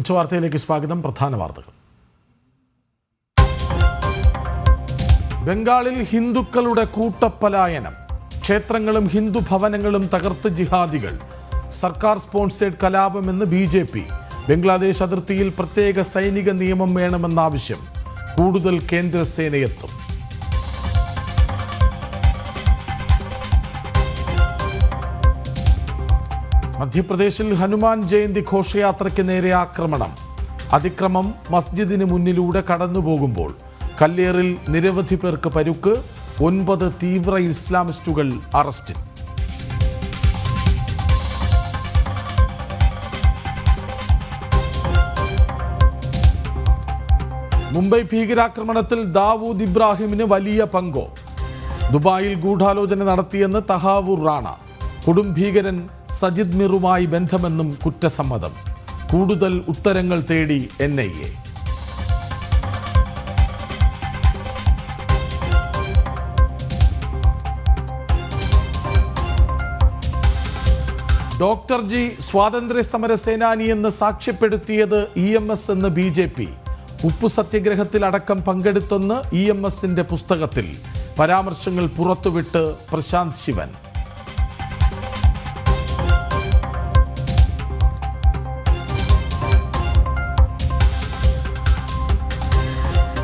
ഉച്ചവാർത്തയിലേക്ക് സ്വാഗതം. പ്രധാന വാർത്തകൾ. ബംഗാളിൽ ഹിന്ദുക്കളുടെ കൂട്ടപ്പലായനം. ക്ഷേത്രങ്ങളും ഹിന്ദു ഭവനങ്ങളും തകർത്ത് ജിഹാദികൾ. സർക്കാർ സ്പോൺസേഡ് കലാപമെന്ന് BJP. ബംഗ്ലാദേശ് അതിർത്തിയിൽ പ്രത്യേക സൈനിക നിയമം വേണമെന്ന ആവശ്യം. കൂടുതൽ കേന്ദ്രസേനയെത്തും. മധ്യപ്രദേശിൽ ഹനുമാൻ ജയന്തി ഘോഷയാത്രയ്ക്ക് നേരെ ആക്രമണം. അതിക്രമം മസ്ജിദിന് മുന്നിലൂടെ കടന്നുപോകുമ്പോൾ കല്ലേറിൽ നിരവധി പേർക്ക് പരുക്ക്. 9 തീവ്ര ഇസ്ലാമിസ്റ്റുകൾ അറസ്റ്റിൽ. മുംബൈ ഭീകരാക്രമണത്തിൽ ദാവൂദ് ഇബ്രാഹിമിന് വലിയ പങ്കോ? ദുബായിൽ ഗൂഢാലോചന നടത്തിയെന്ന് തഹാവൂർ റാണ. കൊടും ഭീകരൻ സജിദ് മിറുമായി ബന്ധമെന്നും കുറ്റസമ്മതം. കൂടുതൽ ഉത്തരങ്ങൾ തേടി NIA. ഡോക്ടർ ജി സ്വാതന്ത്ര്യ സമര സേനാനിയെന്ന് സാക്ഷ്യപ്പെടുത്തിയത് EMS എന്ന് BJP. ഉപ്പു സത്യഗ്രഹത്തിൽ അടക്കം പങ്കെടുത്തെന്ന് EMSന്റെ പുസ്തകത്തിൽ. പരാമർശങ്ങൾ പുറത്തുവിട്ട് പ്രശാന്ത് ശിവൻ.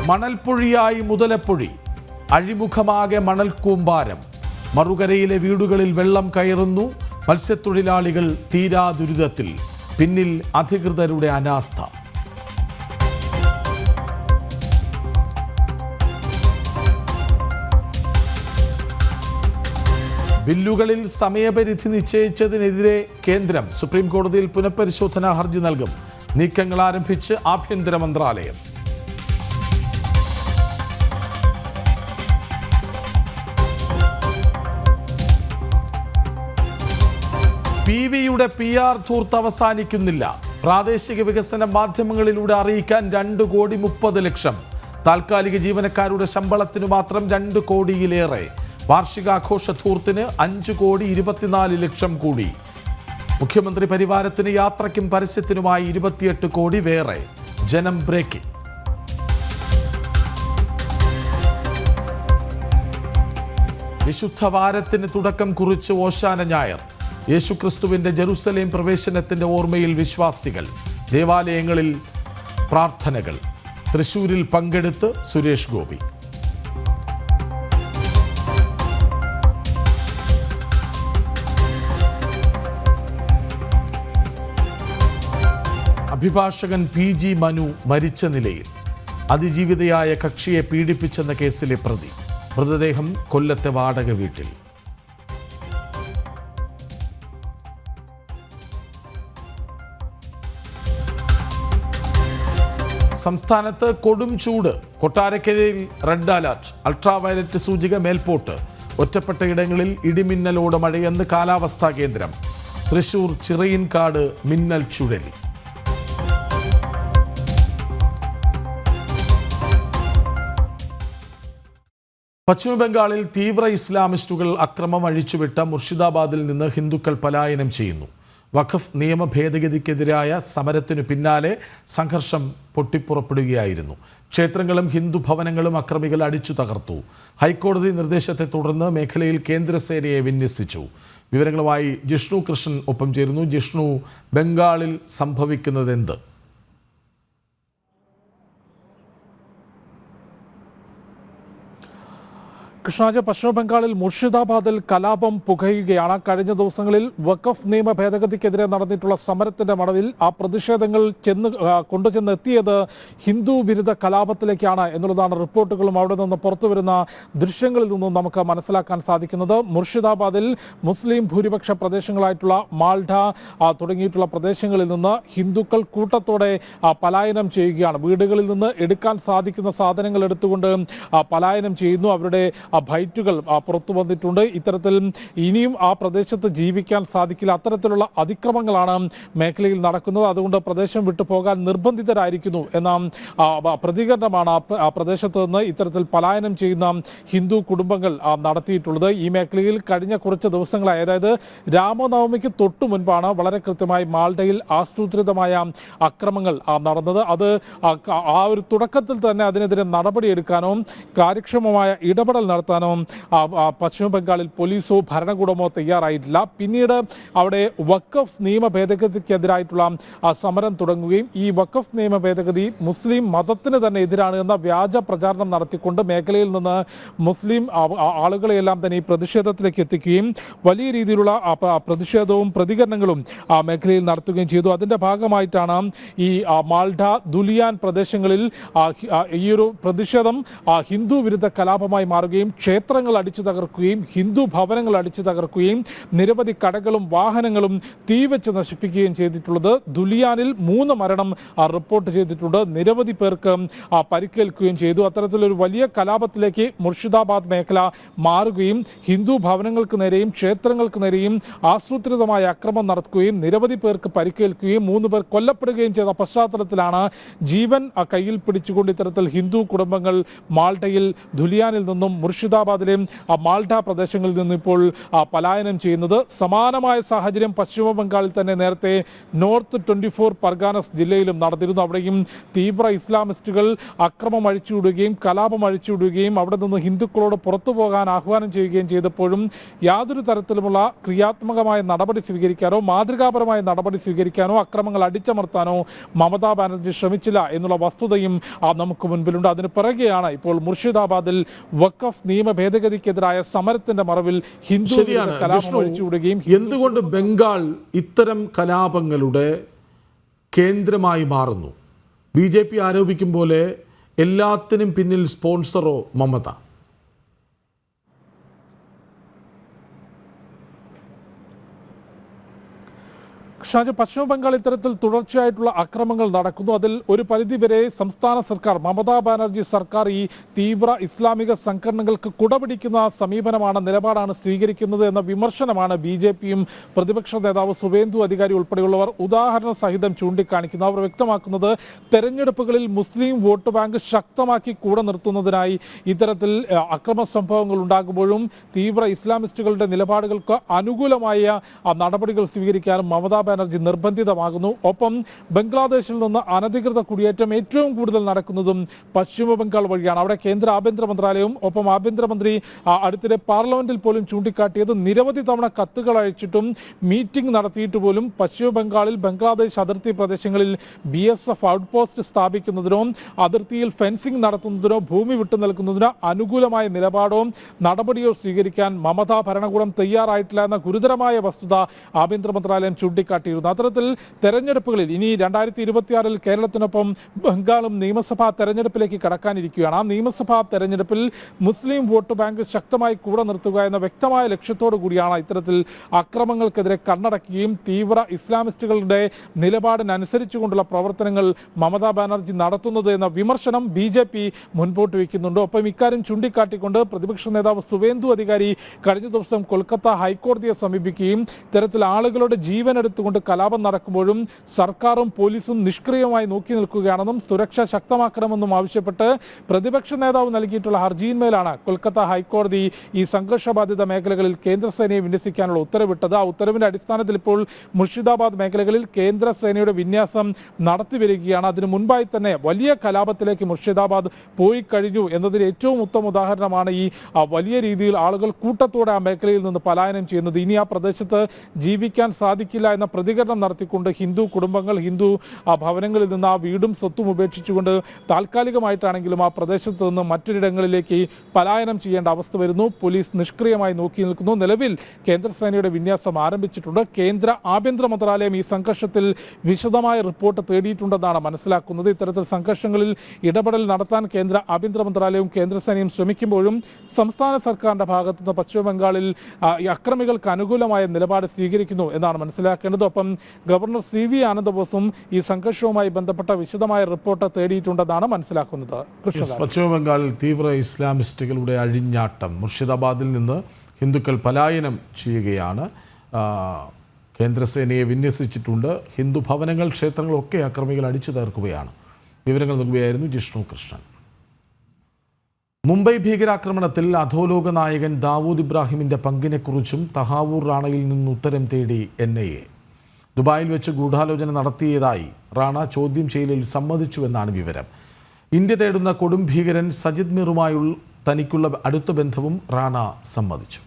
മണൽപ്പൊഴിയായി മുതലപ്പൊഴി. അഴിമുഖമാകെ മണൽ കൂമ്പാരം. മറുകരയിലെ വീടുകളിൽ വെള്ളം കയറുന്നു. മത്സ്യത്തൊഴിലാളികൾ തീരാ ദുരിതത്തിൽ. പിന്നിൽ അധികൃതരുടെ അനാസ്ഥ. ബില്ലുകളിൽ സമയപരിധി നിശ്ചയിച്ചതിനെതിരെ കേന്ദ്രം സുപ്രീം കോടതിയിൽ പുനഃപരിശോധനാ ഹർജി നൽകും. നീക്കങ്ങൾ ആരംഭിച്ച് ആഭ്യന്തര മന്ത്രാലയം. PVയുടെ PR ധൂർത്ത് അവസാനിക്കുന്നില്ല. പ്രാദേശിക വികസന മാധ്യമങ്ങളിലൂടെ അറിയിക്കാൻ 2,30,00,000. താൽക്കാലിക ജീവനക്കാരുടെ ശമ്പളത്തിനു മാത്രം 2 കോടിയിലേറെ. വാർഷികാഘോഷ ധൂർത്തിന് 5,24,00,000 കൂടി. മുഖ്യമന്ത്രി പരിവാരത്തിന് യാത്രയ്ക്കും പരസ്യത്തിനുമായി 28 കോടി വേറെ. ജനം ബ്രേക്കിംഗ്. വിശുദ്ധ വാരത്തിന് തുടക്കം കുറിച്ച് ഓശാന ഞായർ. യേശുക്രിസ്തുവിന്റെ ജെറുസലേം പ്രവേശനത്തിന്റെ ഓർമ്മയിൽ വിശ്വാസികൾ. ദേവാലയങ്ങളിൽ പ്രാർത്ഥനകൾ. തൃശൂരിൽ പങ്കെടുത്ത് സുരേഷ് ഗോപി. അഭിഭാഷകൻ PG മനു മരിച്ച നിലയിൽ. അതിജീവിതയായ കക്ഷിയെ പീഡിപ്പിച്ചെന്ന കേസിലെ പ്രതി. മൃതദേഹം കൊല്ലത്തെ വാടക വീട്ടിൽ. സംസ്ഥാനത്ത് കൊടും ചൂട്. കൊട്ടാരക്കരയിൽ റെഡ് അലർട്ട്. അൾട്രാവയലറ്റ് സൂചിക മേൽപോട്ട്. ഒറ്റപ്പെട്ട ഇടങ്ങളിൽ ഇടിമിന്നലോട് മഴയെന്ന് കാലാവസ്ഥാ കേന്ദ്രം. തൃശൂർ ചിറയിൻകാട് മിന്നൽ ചുഴലി. പശ്ചിമബംഗാളിൽ തീവ്ര ഇസ്ലാമിസ്റ്റുകൾ അക്രമം അഴിച്ചുവിട്ട മുർഷിദാബാദിൽ നിന്ന് ഹിന്ദുക്കൾ പലായനം ചെയ്യുന്നു. വഖഫ് നിയമ ഭേദഗതിക്കെതിരായ സമരത്തിനു പിന്നാലെ സംഘർഷം പൊട്ടിപ്പുറപ്പെടുകയായിരുന്നു. ക്ഷേത്രങ്ങളും ഹിന്ദു ഭവനങ്ങളും അക്രമികൾ അടിച്ചു തകർത്തു. ഹൈക്കോടതി നിർദ്ദേശത്തെ തുടർന്ന് മേഖലയിൽ കേന്ദ്രസേനയെ വിന്യസിച്ചു. വിവരങ്ങളുമായി ജിഷ്ണു കൃഷ്ണൻ ഒപ്പം ചേരുന്നു. ജിഷ്ണു, ബംഗാളിൽ സംഭവിക്കുന്നതെന്ത്? കൃഷ്ണാജ്, പശ്ചിമ ബംഗാളിൽ മുർഷിദാബാദിൽ കലാപം പുകയുകയാണ്. കഴിഞ്ഞ ദിവസങ്ങളിൽ വഖഫ് നിയമ ഭേദഗതിക്കെതിരെ നടന്നിട്ടുള്ള സമരത്തിന്റെ മറവിൽ ആ പ്രതിഷേധങ്ങൾ കൊണ്ടുചെന്ന് എത്തിയത് ഹിന്ദു വിരുദ്ധ കലാപത്തിലേക്കാണ് എന്നുള്ളതാണ് റിപ്പോർട്ടുകളും അവിടെ നിന്ന് പുറത്തുവരുന്ന ദൃശ്യങ്ങളിൽ നിന്നും നമുക്ക് മനസ്സിലാക്കാൻ സാധിക്കുന്നത്. മുർഷിദാബാദിൽ മുസ്ലിം ഭൂരിപക്ഷ പ്രദേശങ്ങളായിട്ടുള്ള മാൾഡ തുടങ്ങിയിട്ടുള്ള പ്രദേശങ്ങളിൽ നിന്ന് ഹിന്ദുക്കൾ കൂട്ടത്തോടെ പലായനം ചെയ്യുകയാണ്. വീടുകളിൽ നിന്ന് എടുക്കാൻ സാധിക്കുന്ന സാധനങ്ങൾ എടുത്തുകൊണ്ട് പലായനം ചെയ്യുന്നു. അവരുടെ ബൈറ്റുകൾ പുറത്തു വന്നിട്ടുണ്ട്. ഇത്തരത്തിൽ ഇനിയും ആ പ്രദേശത്ത് ജീവിക്കാൻ സാധിക്കില്ല, അത്തരത്തിലുള്ള അതിക്രമങ്ങളാണ് മേഖലയിൽ നടക്കുന്നത്. അതുകൊണ്ട് പ്രദേശം വിട്ടു പോകാൻ നിർബന്ധിതരായിരിക്കുന്നു എന്ന പ്രതികരണമാണ് ആ പ്രദേശത്ത് നിന്ന് ഇത്തരത്തിൽ പലായനം ചെയ്യുന്ന ഹിന്ദു കുടുംബങ്ങൾ നടത്തിയിട്ടുള്ളത്. ഈ മേഖലയിൽ കഴിഞ്ഞ കുറച്ച് ദിവസങ്ങളായി, അതായത് രാമനവമിക്ക് തൊട്ടു മുൻപാണ് വളരെ കൃത്യമായി മാൾഡയിൽ ആസൂത്രിതമായ അക്രമങ്ങൾ നടന്നത്. അത് ആ ഒരു തുടക്കത്തിൽ തന്നെ അതിനെതിരെ നടപടിയെടുക്കാനോ കാര്യക്ഷമമായ ഇടപെടൽ നടത്താനോ പശ്ചിമ ബംഗാളിൽ പോലീസോ ഭരണകൂടമോ തയ്യാറായിട്ടില്ല. പിന്നീട് അവിടെ വഖഫ് നിയമ ഭേദഗതിക്കെതിരായിട്ടുള്ള സമരം തുടങ്ങുകയും ഈ വഖഫ് നിയമ ഭേദഗതി മുസ്ലിം മതത്തിന് തന്നെ എതിരാണ് എന്ന വ്യാജ പ്രചാരണം നടത്തിക്കൊണ്ട് മേഖലയിൽ നിന്ന് മുസ്ലിം ആളുകളെയെല്ലാം തന്നെ ഈ പ്രതിഷേധത്തിലേക്ക് എത്തിക്കുകയും വലിയ രീതിയിലുള്ള പ്രതിഷേധവും പ്രതികരണങ്ങളും മേഖലയിൽ നടത്തുകയും ചെയ്തു. അതിന്റെ ഭാഗമായിട്ടാണ് ഈ മാൾഡ ദുലിയാൻ പ്രദേശങ്ങളിൽ ഈ ഒരു പ്രതിഷേധം ഹിന്ദു വിരുദ്ധ കലാപമായി മാറുകയും ക്ഷേത്രങ്ങൾ അടിച്ചു തകർക്കുകയും ഹിന്ദു ഭവനങ്ങൾ അടിച്ചു തകർക്കുകയും നിരവധി കടകളും വാഹനങ്ങളും തീവെച്ച് നശിപ്പിക്കുകയും ചെയ്തിട്ടുള്ളത്. ദുലിയാനിൽ 3 മരണം റിപ്പോർട്ട് ചെയ്തിട്ടുണ്ട്. നിരവധി പേർക്ക് പരിക്കേൽക്കുകയും ചെയ്തു. അത്തരത്തിലൊരു വലിയ കലാപത്തിലേക്ക് മുർഷിദാബാദ് മേഖല മാറുകയും ഹിന്ദു ഭവനങ്ങൾക്ക് നേരെയും ക്ഷേത്രങ്ങൾക്ക് നേരെയും ആസൂത്രിതമായ അക്രമം നടത്തുകയും നിരവധി പേർക്ക് പരിക്കേൽക്കുകയും 3 പേർ കൊല്ലപ്പെടുകയും ചെയ്ത പശ്ചാത്തലത്തിലാണ് ജീവൻ കയ്യിൽ പിടിച്ചുകൊണ്ട് ഇത്തരത്തിൽ ഹിന്ദു കുടുംബങ്ങൾ മാൾഡയിൽ ദുലിയാനിൽ നിന്നും മുർഷിദാബാദിലെ മാൾഡ പ്രദേശങ്ങളിൽ നിന്നും ഇപ്പോൾ പലായനം ചെയ്യുന്നത്. സമാനമായ സാഹചര്യം പശ്ചിമ ബംഗാളിൽ തന്നെ നേരത്തെ നോർത്ത് 24 പർഗാനസ് ജില്ലയിലും നടന്നിരുന്നു. അവിടെയും തീവ്ര ഇസ്ലാമിസ്റ്റുകൾ അക്രമം അഴിച്ചുവിടുകയും കലാപം അഴിച്ചുവിടുകയും അവിടെ നിന്ന് ഹിന്ദുക്കളോട് പുറത്തു പോകാൻ ആഹ്വാനം ചെയ്യുകയും ചെയ്തപ്പോഴും യാതൊരു തരത്തിലുമുള്ള ക്രിയാത്മകമായ നടപടി സ്വീകരിക്കാനോ മാതൃകാപരമായ നടപടി സ്വീകരിക്കാനോ അക്രമങ്ങൾ അടിച്ചമർത്താനോ മമതാ ബാനർജി ശ്രമിച്ചില്ല എന്നുള്ള വസ്തുതയും നമുക്ക് മുൻപിലുണ്ട്. അതിന് പിറകെയാണ് ഇപ്പോൾ മുർഷിദാബാദിൽ വഖഫ് നിയമ ഭേദഗതിക്കെതിരായ സമരത്തിന്റെ മറവിൽ ഹിന്ദു കലാപം അഴിച്ചുവിടുകയും. എന്തുകൊണ്ട് ബംഗാൾ ഇത്തരം കലാപങ്ങളുടെ കേന്ദ്രമായി മാറുന്നു? BJP ആരോപിക്കും പോലെ എല്ലാത്തിനും പിന്നിൽ സ്പോൺസറോ മമത? ഷാജു, പശ്ചിമ ബംഗാൾ ഇത്തരത്തിൽ തുടർച്ചയായിട്ടുള്ള അക്രമങ്ങൾ നടക്കുന്നു. അതിൽ ഒരു പരിധിവരെ സംസ്ഥാന സർക്കാർ, മമതാ ബാനർജി സർക്കാർ ഈ തീവ്ര ഇസ്ലാമിക സംഘടനകൾക്ക് കുടപിടിക്കുന്ന സമീപനമാണ്, നിലപാടാണ് സ്വീകരിക്കുന്നത് എന്ന വിമർശനമാണ് BJPയും പ്രതിപക്ഷ നേതാവ് സുവേന്ദു അധികാരി ഉൾപ്പെടെയുള്ളവർ ഉദാഹരണ സഹിതം ചൂണ്ടിക്കാണിക്കുന്നു. അവർ വ്യക്തമാക്കുന്നത് തെരഞ്ഞെടുപ്പുകളിൽ മുസ്ലിം വോട്ട് ബാങ്ക് ശക്തമാക്കി കൂടെ നിർത്തുന്നതിനായി ഇത്തരത്തിൽ അക്രമ സംഭവങ്ങൾ ഉണ്ടാകുമ്പോഴും തീവ്ര ഇസ്ലാമിസ്റ്റുകളുടെ നിലപാടുകൾക്ക് അനുകൂലമായ നടപടികൾ സ്വീകരിക്കാനും മമതാ ബാനർജി നിർബന്ധിതമാകുന്നു. ഒപ്പം ബംഗ്ലാദേശിൽ നിന്ന് അനധികൃത കുടിയേറ്റം ഏറ്റവും കൂടുതൽ നടക്കുന്നതും പശ്ചിമ ബംഗാൾ വഴിയാണ്. അവിടെ കേന്ദ്ര ആഭ്യന്തര മന്ത്രാലയവും ഒപ്പം ആഭ്യന്തരമന്ത്രി അടുത്തിടെ പാർലമെന്റിൽ പോലും ചൂണ്ടിക്കാട്ടിയത് നിരവധി തവണ കത്തുകൾ അയച്ചിട്ടും മീറ്റിംഗ് നടത്തിയിട്ട് പോലും പശ്ചിമ ബംഗാളിൽ ബംഗ്ലാദേശ് അതിർത്തി പ്രദേശങ്ങളിൽ BSF ഔട്ട്പോസ്റ്റ് സ്ഥാപിക്കുന്നതിനോ അതിർത്തിയിൽ ഫെൻസിംഗ് നടത്തുന്നതിനോ ഭൂമി വിട്ടു നൽകുന്നതിനോ അനുകൂലമായ നിലപാടോ നടപടിയോ സ്വീകരിക്കാൻ മമതാ ഭരണകൂടം തയ്യാറായിട്ടില്ല എന്ന ഗുരുതരമായ വസ്തുത ആഭ്യന്തര മന്ത്രാലയം ചൂണ്ടിക്കാട്ടിയിരുന്നു. അത്തരത്തിൽ തെരഞ്ഞെടുപ്പുകളിൽ ഇനി 2026 കേരളത്തിനൊപ്പം ബംഗാളും നിയമസഭാ തെരഞ്ഞെടുപ്പിലേക്ക് കടക്കാനിരിക്കുകയാണ്. ആ നിയമസഭാ തെരഞ്ഞെടുപ്പിൽ മുസ്ലിം വോട്ട് ബാങ്ക് ശക്തമായി കൂടെ നിർത്തുക എന്ന വ്യക്തമായ ലക്ഷ്യത്തോടു കൂടിയാണ് ഇത്തരത്തിൽ അക്രമങ്ങൾക്കെതിരെ കണ്ണടക്കുകയും തീവ്ര ഇസ്ലാമിസ്റ്റുകളുടെ നിലപാടിനനുസരിച്ചുകൊണ്ടുള്ള പ്രവർത്തനങ്ങൾ മമതാ ബാനർജി നടത്തുന്നത് എന്ന വിമർശനം BJP മുൻപോട്ട് വയ്ക്കുന്നുണ്ട്. ഒപ്പം ഇക്കാര്യം ചൂണ്ടിക്കാട്ടിക്കൊണ്ട് പ്രതിപക്ഷ നേതാവ് സുവേന്ദു അധികാരി കഴിഞ്ഞ ദിവസം കൊൽക്കത്ത ഹൈക്കോടതിയെ സമീപിക്കുകയും ഇത്തരത്തിൽ ആളുകളുടെ ജീവൻ എടുത്തുകൊണ്ട് കലാപം നടക്കുമ്പോഴും സർക്കാരും പോലീസും നിഷ്ക്രിയമായി നോക്കി നിൽക്കുകയാണെന്നും സുരക്ഷ ശക്തമാക്കണമെന്നും ആവശ്യപ്പെട്ട് പ്രതിപക്ഷ നേതാവ് നൽകിയിട്ടുള്ള ഹർജിയിന്മേലാണ് കൊൽക്കത്ത ഹൈക്കോടതി ഈ സംഘർഷബാധിത മേഖലകളിൽ കേന്ദ്രസേനയെ വിന്യസിക്കാനുള്ള ഉത്തരവിട്ടത്. ആ ഉത്തരവിന്റെ അടിസ്ഥാനത്തിൽ ഇപ്പോൾ മുർഷിദാബാദ് മേഖലകളിൽ കേന്ദ്രസേനയുടെ വിന്യാസം നടത്തിവരികയാണ്. അതിനു മുൻപായി തന്നെ വലിയ കലാപത്തിലേക്ക് മുർഷിദാബാദ് പോയി കഴിഞ്ഞു എന്നതിന് ഏറ്റവും ഉത്തമ ഉദാഹരണമാണ് ഈ വലിയ രീതിയിൽ ആളുകൾ കൂട്ടത്തോടെ ആ മേഖലയിൽ നിന്ന് പലായനം ചെയ്യുന്നത്. ഇനി ആ പ്രദേശത്ത് ജീവിക്കാൻ സാധിക്കില്ല എന്ന പ്രതികരണം നടത്തിക്കൊണ്ട് ഹിന്ദു കുടുംബങ്ങൾ ഹിന്ദു ഭവനങ്ങളിൽ നിന്ന് ആ വീടും സ്വത്തും ഉപേക്ഷിച്ചുകൊണ്ട് താൽക്കാലികമായിട്ടാണെങ്കിലും ആ പ്രദേശത്ത് നിന്ന് മറ്റൊരിടങ്ങളിലേക്ക് പലായനം ചെയ്യേണ്ട അവസ്ഥ വരുന്നു. പോലീസ് നിഷ്ക്രിയമായി നോക്കി നിൽക്കുന്നു. നിലവിൽ കേന്ദ്രസേനയുടെ വിന്യാസം ആരംഭിച്ചിട്ടുണ്ട്. കേന്ദ്ര ആഭ്യന്തര മന്ത്രാലയം ഈ സംഘർഷത്തിൽ വിശദമായ റിപ്പോർട്ട് തേടിയിട്ടുണ്ടെന്നാണ് മനസ്സിലാക്കുന്നത്. ഇത്തരത്തിൽ സംഘർഷങ്ങളിൽ ഇടപെടൽ നടത്താൻ കേന്ദ്ര ആഭ്യന്തര മന്ത്രാലയവും കേന്ദ്രസേനയും ശ്രമിക്കുമ്പോഴും സംസ്ഥാന സർക്കാരിന്റെ ഭാഗത്തുനിന്ന് പശ്ചിമ ബംഗാളിൽ ഈ അക്രമികൾക്ക് അനുകൂലമായ നിലപാട് സ്വീകരിക്കുന്നു എന്നാണ് മനസ്സിലാക്കേണ്ടത്. ഒപ്പം ഗവർണർ CV ആനന്ദബോസും ഈ സംഘർഷവുമായി ബന്ധപ്പെട്ട വിശദമായ റിപ്പോർട്ട് തേടിയിട്ടുണ്ടെന്നാണ് മനസ്സിലാക്കുന്നത്. പശ്ചിമ ബംഗാളിൽ തീവ്ര ഇസ്ലാമിസ്റ്റുകളുടെ അഴിഞ്ഞാട്ടം. മുർഷിദാബാദിൽ നിന്ന് ഹിന്ദുക്കൾ പലായനം ചെയ്യുകയാണ്. കേന്ദ്രസേനയെ വിന്യസിച്ചിട്ടുണ്ട്. ഹിന്ദു ഭവനങ്ങൾ, ക്ഷേത്രങ്ങളൊക്കെ അക്രമികൾ അടിച്ചു തകർക്കുകയാണ്. വിവരങ്ങൾ നൽകുകയായിരുന്നു ജിഷ്ണു കൃഷ്ണൻ. മുംബൈ ഭീകരാക്രമണത്തിൽ അധോലോക നായകൻ ദാവൂദ് ഇബ്രാഹിമിൻ്റെ പങ്കിനെക്കുറിച്ചും തഹാവൂർ റാണയിൽ നിന്ന് ഉത്തരം തേടി NIA. ദുബായിൽ വെച്ച് ഗൂഢാലോചന നടത്തിയതായി റാണ ചോദ്യം ചെയ്യലിൽ സമ്മതിച്ചുവെന്നാണ് വിവരം. ഇന്ത്യ തേടുന്ന കൊടും ഭീകരൻ സജിദ് മീറുമായുള്ള തനിക്കുള്ള അടുത്ത ബന്ധവും റാണ സമ്മതിച്ചു.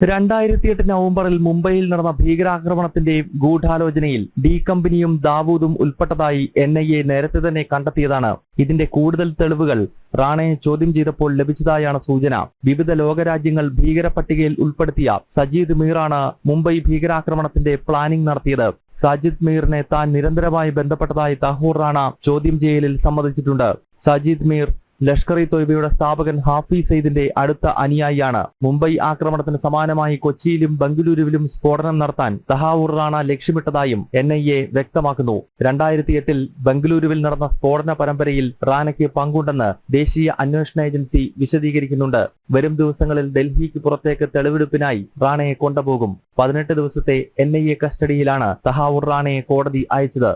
2008 നവംബറിൽ മുംബൈയിൽ നടന്ന ഭീകരാക്രമണത്തിന്റെ ഗൂഢാലോചനയിൽ ഡി കമ്പനിയും ദാവൂദും ഉൾപ്പെട്ടതായി NIA നേരത്തെ തന്നെ കണ്ടെത്തിയതാണ്. ഇതിന്റെ കൂടുതൽ തെളിവുകൾ റാണയെ ചോദ്യം ചെയ്തപ്പോൾ ലഭിച്ചതായാണ് സൂചന. വിവിധ ലോകരാജ്യങ്ങൾ ഭീകര പട്ടികയിൽ ഉൾപ്പെടുത്തിയ സജീദ് മീറാണ് മുംബൈ ഭീകരാക്രമണത്തിന്റെ പ്ലാനിംഗ് നടത്തിയത്. സജിദ് മീറിനെ താൻ നിരന്തരമായി ബന്ധപ്പെട്ടതായി തഹൂർ റാണ ചോദ്യം ചെയ്യലിൽ സമ്മതിച്ചിട്ടുണ്ട്. സജീദ് മീർ ലഷ്കർ-ഇ-തോയ്ബയുടെ സ്ഥാപകൻ ഹാഫിസ് സയ്യിദിന്റെ അടുത്ത അനുയായിയാണ്. മുംബൈ ആക്രമണത്തിന് സമാനമായി കൊച്ചിയിലും ബംഗളൂരുവിലും സ്ഫോടനം നടത്താൻ തഹാവൂർ റാണ ലക്ഷ്യമിട്ടതായും NIA വ്യക്തമാക്കുന്നു. 2008 ബംഗളൂരുവിൽ നടന്ന സ്ഫോടന പരമ്പരയിൽ റാണയ്ക്ക് പങ്കുണ്ടെന്ന് ദേശീയ അന്വേഷണ ഏജൻസി വിശദീകരിക്കുന്നുണ്ട്. വരും ദിവസങ്ങളിൽ ഡൽഹിക്ക് പുറത്തേക്ക് തെളിവെടുപ്പിനായി റാണയെ കൊണ്ടുപോകും. 18 ദിവസത്തെ NIA കസ്റ്റഡിയിലാണ് തഹാവൂർ റാണയെ കോടതി അയച്ചത്.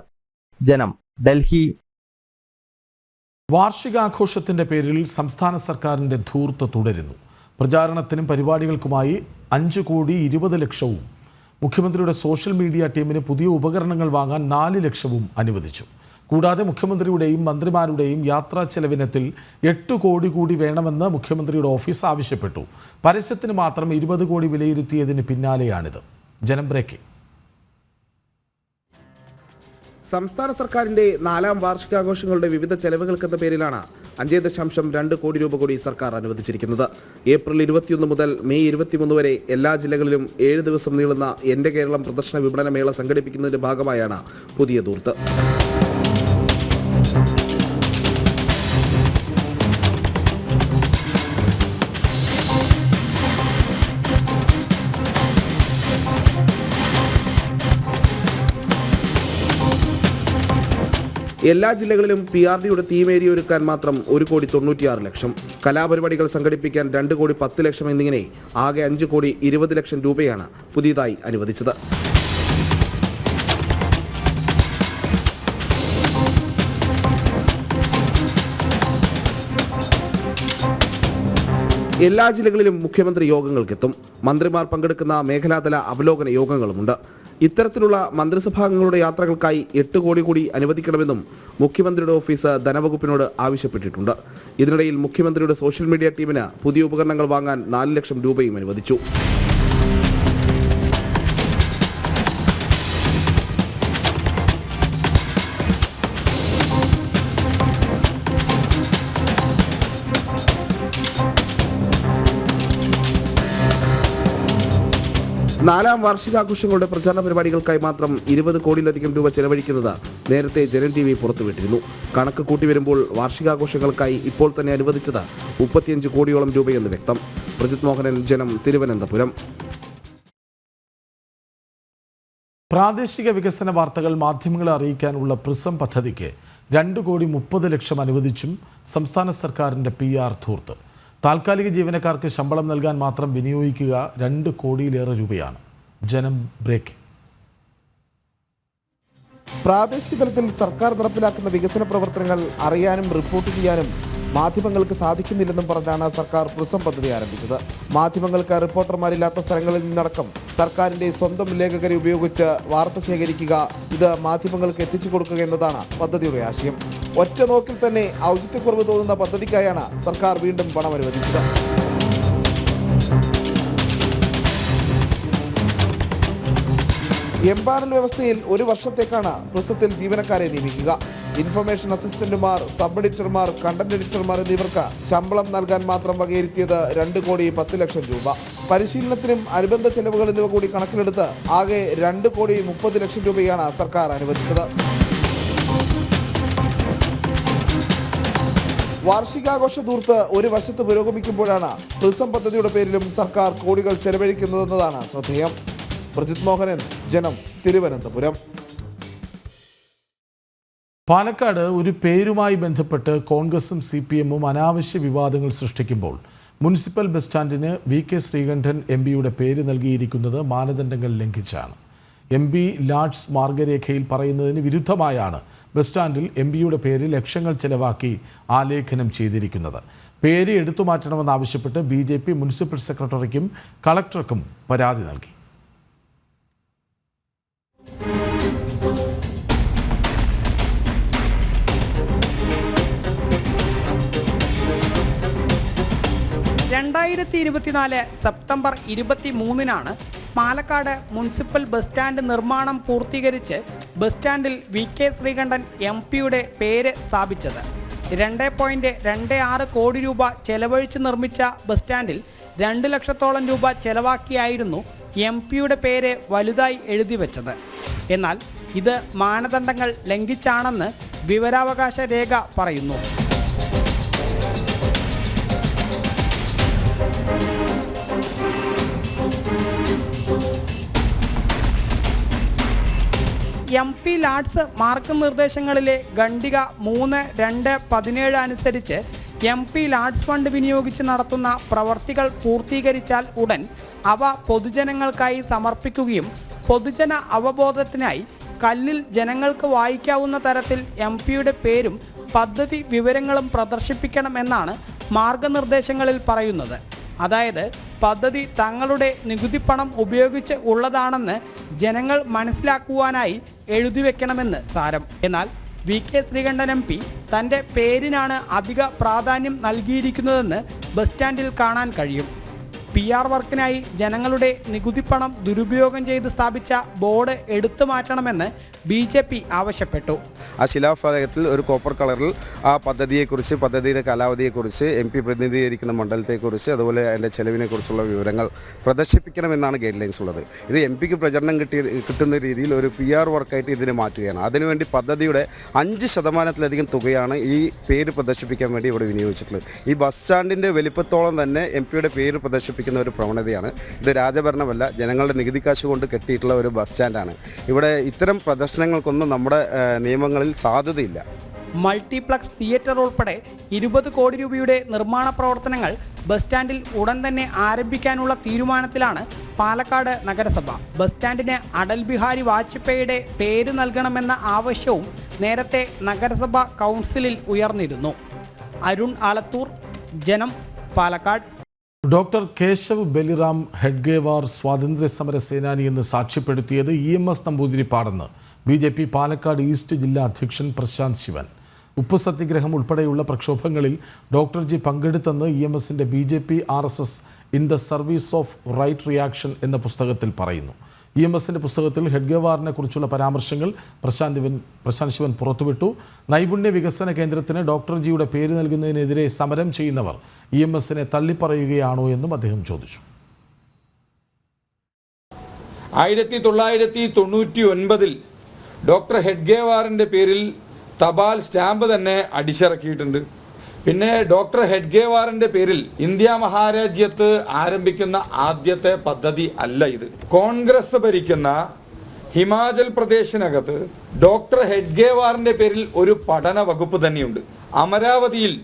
ജനം, ഡൽഹി. വാർഷികാഘോഷത്തിൻ്റെ പേരിൽ സംസ്ഥാന സർക്കാരിൻ്റെ ധൂർത്ത് തുടരുന്നു. പ്രചാരണത്തിനും പരിപാടികൾക്കുമായി 5,20,00,000 മുഖ്യമന്ത്രിയുടെ സോഷ്യൽ മീഡിയ ടീമിന് പുതിയ ഉപകരണങ്ങൾ വാങ്ങാൻ 4 ലക്ഷവും അനുവദിച്ചു. കൂടാതെ മുഖ്യമന്ത്രിയുടെയും മന്ത്രിമാരുടെയും യാത്രാ ചെലവിനത്തിൽ 8 കോടി കൂടി വേണമെന്ന് മുഖ്യമന്ത്രിയുടെ ഓഫീസ് ആവശ്യപ്പെട്ടു. പരസ്യത്തിന് മാത്രം 20 കോടി വിലയിരുത്തിയതിന് പിന്നാലെയാണിത്. ജനം ബ്രേക്കിംഗ്. സംസ്ഥാന സർക്കാരിന്റെ 4ാം വാർഷികാഘോഷങ്ങളുടെ വിവിധ ചെലവുകൾക്കെന്ന പേരിലാണ് 5.2 കോടി രൂപ കൂടി സർക്കാർ അനുവദിച്ചിരിക്കുന്നത്. ഏപ്രിൽ 21 മുതൽ മെയ് 23 വരെ എല്ലാ ജില്ലകളിലും 7 ദിവസം നീളുന്ന എൻ്റെ കേരളം പ്രദർശന വിപണന മേള സംഘടിപ്പിക്കുന്നതിന്റെ ഭാഗമായാണ് പുതിയ ധൂർത്ത്. എല്ലാ ജില്ലകളിലും PRDയുടെ തീം ഏരിയ ഒരുക്കാൻ മാത്രം 1,96,00,000. കലാപരിപാടികൾ സംഘടിപ്പിക്കാൻ 2,10,00,000 എന്നിങ്ങനെ ആകെ 5,20,00,000 രൂപയാണ് പുതിയതായി അനുവദിച്ചത്. എല്ലാ ജില്ലകളിലും മുഖ്യമന്ത്രി യോഗങ്ങൾക്കെത്തും. മന്ത്രിമാർ പങ്കെടുക്കുന്ന മേഖലാതല അവലോകന യോഗങ്ങളുമുണ്ട്. ഇത്തരത്തിലുള്ള മന്ത്രിസഭാംഗങ്ങളുടെ യാത്രകൾക്കായി 8 കോടി കൂടി അനുവദിക്കണമെന്നും മുഖ്യമന്ത്രിയുടെ ഓഫീസ് ധനവകുപ്പിനോട് ആവശ്യപ്പെട്ടിട്ടുണ്ട്. ഇതിനിടയിൽ മുഖ്യമന്ത്രിയുടെ സോഷ്യൽ മീഡിയ ടീമിന് പുതിയ ഉപകരണങ്ങൾ വാങ്ങാൻ 4 ലക്ഷം രൂപയും അനുവദിച്ചു. നാലാം വാർഷികാഘോഷങ്ങളുടെ പ്രചാരണ പരിപാടികൾക്കായി മാത്രം 20 കോടിയിലധികം രൂപ ചെലവഴിക്കുന്നത് നേരത്തെ ജനം TV പുറത്തുവിട്ടിരുന്നു. കണക്ക് കൂട്ടി വരുമ്പോൾ വാർഷികാഘോഷങ്ങൾക്കായി ഇപ്പോൾ തന്നെ അനുവദിച്ചത് 35 കോടിയോളം രൂപയെന്ന് വ്യക്തം. പ്രജിത് മോഹനൻ, ജനം, തിരുവനന്തപുരം. പ്രാദേശിക വികസന വാർത്തകൾ മാധ്യമങ്ങളെ അറിയിക്കാനുള്ള പ്രിസം പദ്ധതിക്ക് 2,30,00,000 അനുവദിച്ചും സംസ്ഥാന സർക്കാരിൻ്റെ PR ധൂർത്ത്. താൽക്കാലിക ജീവനക്കാർക്ക് ശമ്പളം നൽകാൻ മാത്രം വിനിയോഗിക്കുക 2 കോടിയിലേറെ രൂപയാണ്. ജനം ബ്രേക്കിംഗ്. പ്രാദേശിക തലത്തിൽ സർക്കാർ നടപ്പിലാക്കുന്ന വികസന പ്രവർത്തനങ്ങൾ അറിയാനും റിപ്പോർട്ട് ചെയ്യാനും മാധ്യമങ്ങൾക്ക് സാധിക്കുന്നില്ലെന്നും പറഞ്ഞാണ് സർക്കാർ പ്രിസം പദ്ധതി ആരംഭിച്ചത്. മാധ്യമങ്ങൾക്ക് റിപ്പോർട്ടർമാരില്ലാത്ത സ്ഥലങ്ങളിൽ നിന്നടക്കം സർക്കാരിന്റെ സ്വന്തം ലേഖകരെ ഉപയോഗിച്ച് വാർത്ത ശേഖരിക്കുക, ഇത് മാധ്യമങ്ങൾക്ക് എത്തിച്ചു കൊടുക്കുക എന്നതാണ് പദ്ധതിയുടെ ആശയം. ഒറ്റ നോക്കിൽ തന്നെ ഔചിത്യക്കുറവ് തോന്നുന്ന പദ്ധതിക്കായാണ് സർക്കാർ വീണ്ടും പണം അനുവദിച്ചത്. എംപാനൽ വ്യവസ്ഥയിൽ 1 വർഷത്തേക്കാണ് പ്രിസത്തിൽ ജീവനക്കാരെ നിയമിക്കുക. ഇൻഫർമേഷൻ അസിസ്റ്റന്റുമാർ, സബ് എഡിറ്റർമാർ, കണ്ടന്റ് എഡിറ്റർമാർ എന്നിവർക്ക് ശമ്പളം നൽകാൻ മാത്രം വകയിരുത്തിയത് 2,10,00,000 രൂപ. പരിശീലനത്തിനും അനുബന്ധ ചെലവുകൾ എന്നിവ കൂടി കണക്കിലെടുത്ത് ആകെ 2,30,00,000 രൂപയാണ് സർക്കാർ അനുവദിച്ചത്. വാർഷികാഘോഷ ധൂർത്ത് ഒരു വശത്ത് പുരോഗമിക്കുമ്പോഴാണ് പ്രിസം പദ്ധതിയുടെ പേരിലും സർക്കാർ കോടികൾ ചെലവഴിക്കുന്നതെന്നതാണ് ശ്രദ്ധേയം. പ്രജിത് മോഹനൻ, ജനം, തിരുവനന്തപുരം. പാലക്കാട് ഒരു പേരുമായി ബന്ധപ്പെട്ട് കോൺഗ്രസും CPM-ഉം അനാവശ്യ വിവാദങ്ങൾ സൃഷ്ടിക്കുമ്പോൾ മുനിസിപ്പൽ ബസ് സ്റ്റാൻഡിന് VK ശ്രീകണ്ഠൻ MPയുടെ പേര് നൽകിയിരിക്കുന്നത് മാനദണ്ഡങ്ങൾ ലംഘിച്ചാണ്. MP ലാഡ്സ് മാർഗരേഖയിൽ പറയുന്നതിന് വിരുദ്ധമായാണ് ബസ് സ്റ്റാൻഡിൽ MPയുടെ പേര് ലക്ഷങ്ങൾ ചെലവാക്കി ആലേഖനം ചെയ്തിരിക്കുന്നത്. പേര് എടുത്തുമാറ്റണമെന്നാവശ്യപ്പെട്ട് BJP മുനിസിപ്പൽ സെക്രട്ടറിക്കും കളക്ടർക്കും പരാതി നൽകി. സെപ്റ്റംബർ 23-നാണ് പാലക്കാട് മുനിസിപ്പൽ ബസ് സ്റ്റാൻഡ് നിർമ്മാണം പൂർത്തീകരിച്ച് ബസ് സ്റ്റാൻഡിൽ VK ശ്രീകണ്ഠൻ MPയുടെ പേര് സ്ഥാപിച്ചത്. 2.26 കോടി രൂപ ചെലവഴിച്ച് നിർമ്മിച്ച ബസ് സ്റ്റാൻഡിൽ 2 ലക്ഷത്തോളം രൂപ ചെലവാക്കിയായിരുന്നു MPയുടെ പേര് വലുതായി എഴുതി വെച്ചത്. എന്നാൽ ഇത് മാനദണ്ഡങ്ങൾ ലംഘിച്ചാണെന്ന് വിവരാവകാശ രേഖ പറയുന്നു. MP ലാഡ്സ് മാർഗനിർദ്ദേശങ്ങളിലെ ഖണ്ഡിക 3.2.17 അനുസരിച്ച് MP ലാഡ്സ് ഫണ്ട് വിനിയോഗിച്ച് നടത്തുന്ന പ്രവർത്തികൾ പൂർത്തീകരിച്ചാൽ ഉടൻ അവ പൊതുജനങ്ങൾക്കായി സമർപ്പിക്കുകയും പൊതുജന അവബോധത്തിനായി കല്ലിൽ ജനങ്ങൾക്ക് വായിക്കാവുന്ന തരത്തിൽ MPയുടെ പേരും പദ്ധതി വിവരങ്ങളും പ്രദർശിപ്പിക്കണമെന്നാണ് മാർഗനിർദ്ദേശങ്ങളിൽ പറയുന്നത്. അതായത് പദ്ധതി തങ്ങളുടെ നികുതിപ്പണം ഉപയോഗിച്ച് ഉള്ളതാണെന്ന് ജനങ്ങൾ മനസ്സിലാക്കുവാനായി എഴുതിവെക്കണമെന്ന് സാരം. എന്നാൽ VK ശ്രീകണ്ഠൻ MP തൻ്റെ പേരിനാണ് അധിക പ്രാധാന്യം നൽകിയിരിക്കുന്നതെന്ന് ബസ് സ്റ്റാൻഡിൽ കാണാൻ കഴിയും. PR വർക്കിനായി ജനങ്ങളുടെ നികുതിപ്പണം ദുരുപയോഗം ചെയ്ത് സ്ഥാപിച്ച ബോർഡ് എടുത്തു മാറ്റണമെന്ന് BJP ആവശ്യപ്പെട്ടു. ആ ശിലാഫലകത്തിൽ ഒരു കോപ്പർ കളറിൽ ആ പദ്ധതിയെക്കുറിച്ച്, പദ്ധതിയുടെ കാലാവധിയെക്കുറിച്ച്, MP പ്രതിനിധീകരിക്കുന്ന മണ്ഡലത്തെക്കുറിച്ച്, അതുപോലെ അതിൻ്റെ ചെലവിനെക്കുറിച്ചുള്ള വിവരങ്ങൾ പ്രദർശിപ്പിക്കണമെന്നാണ് ഗൈഡ് ലൈൻസ് ഉള്ളത്. ഇത് MPക്ക് പ്രചരണം കിട്ടുന്ന രീതിയിൽ ഒരു PR വർക്കായിട്ട് ഇതിനെ മാറ്റുകയാണ്. അതിനുവേണ്ടി പദ്ധതിയുടെ 5% തുകയാണ് ഈ പേര് പ്രദർശിപ്പിക്കാൻ വേണ്ടി ഇവിടെ വിനിയോഗിച്ചിട്ടുള്ളത്. ഈ ബസ് സ്റ്റാൻഡിൻ്റെ വലിപ്പത്തോളം തന്നെ MPയുടെ പേര് പ്രദർശിപ്പിക്കുന്ന ഒരു പ്രവണതയാണ്. ഇത് രാജഭരണമല്ല, ജനങ്ങളുടെ നികുതി കാശ് കൊണ്ട് കെട്ടിയിട്ടുള്ള ഒരു ബസ് സ്റ്റാൻഡാണ്. ഇവിടെ ഇത്തരം പ്രദർശനങ്ങൾക്കൊന്നും നമ്മുടെ നിയമങ്ങളിൽ സാധ്യതയില്ല. മൾട്ടിപ്ലക്സ് തിയേറ്റർ ഉൾപ്പെടെ 20 കോടി രൂപയുടെ നിർമ്മാണ പ്രവർത്തനങ്ങൾ ബസ് സ്റ്റാൻഡിൽ ഉടൻ തന്നെ ആരംഭിക്കാനുള്ള തീരുമാനത്തിലാണ് പാലക്കാട് നഗരസഭ. ബസ് സ്റ്റാൻഡിന് അടൽ ബിഹാരി വാജ്പേയിയുടെ പേര് നൽകണമെന്ന ആവശ്യവും നേരത്തെ നഗരസഭ കൗൺസിലിൽ ഉയർന്നിരുന്നു. അരുൺ ആലത്തൂർ, ജനം, പാലക്കാട്. ഡോക്ടർ കേശവ് ബലിറാം ഹെഡ്ഗേവാർ സ്വാതന്ത്ര്യ സമര സേനാനിയെന്ന് സാക്ഷ്യപ്പെടുത്തിയത് EMS നമ്പൂതിരിപ്പാടെന്ന് BJP പാലക്കാട് ഈസ്റ്റ് ജില്ലാ അധ്യക്ഷൻ പ്രശാന്ത് ശിവൻ. ഉപ്പ് സത്യാഗ്രഹം ഉൾപ്പെടെയുള്ള പ്രക്ഷോഭങ്ങളിൽ ഡോക്ടർ ജി പങ്കെടുത്തെന്ന് EMSന്റെ BJP RSS in the service of right reaction എന്ന പുസ്തകത്തിൽ പറയുന്നു. EMSന്റെ പുസ്തകത്തിൽ ഹെഡ്ഗേവാറിനെ കുറിച്ചുള്ള പരാമർശങ്ങൾ പ്രശാന്ത് ശിവൻ പുറത്തുവിട്ടു. നൈപുണ്യ വികസന കേന്ദ്രത്തിന് ഡോക്ടർ ജിയുടെ പേര് നൽകുന്നതിനെതിരെ സമരം ചെയ്യുന്നവർ EMSനെ തള്ളിപ്പറയുകയാണോ എന്നും അദ്ദേഹം ചോദിച്ചു. 1999 ഡോക്ടർ ഹെഡ്ഗേവാറിൻ്റെ പേരിൽ തപാൽ സ്റ്റാമ്പ് തന്നെ അടിച്ചിറക്കിയിട്ടുണ്ട്. പിന്നെ ഡോക്ടർ ഹെഡ്ഗേവാറിൻ്റെ പേരിൽ ഇന്ത്യ മഹാരാജ്യത്ത് ആരംഭിക്കുന്ന ആദ്യത്തെ പദ്ധതി അല്ല ഇത്. കോൺഗ്രസ് ഭരിക്കുന്ന ഹിമാചൽ പ്രദേശിനകത്ത് ഡോക്ടർ ഹെഡ്ഗേവാറിൻ്റെ പേരിൽ ഒരു പഠന വകുപ്പ് തന്നെയുണ്ട്. അമരാവതിയിൽ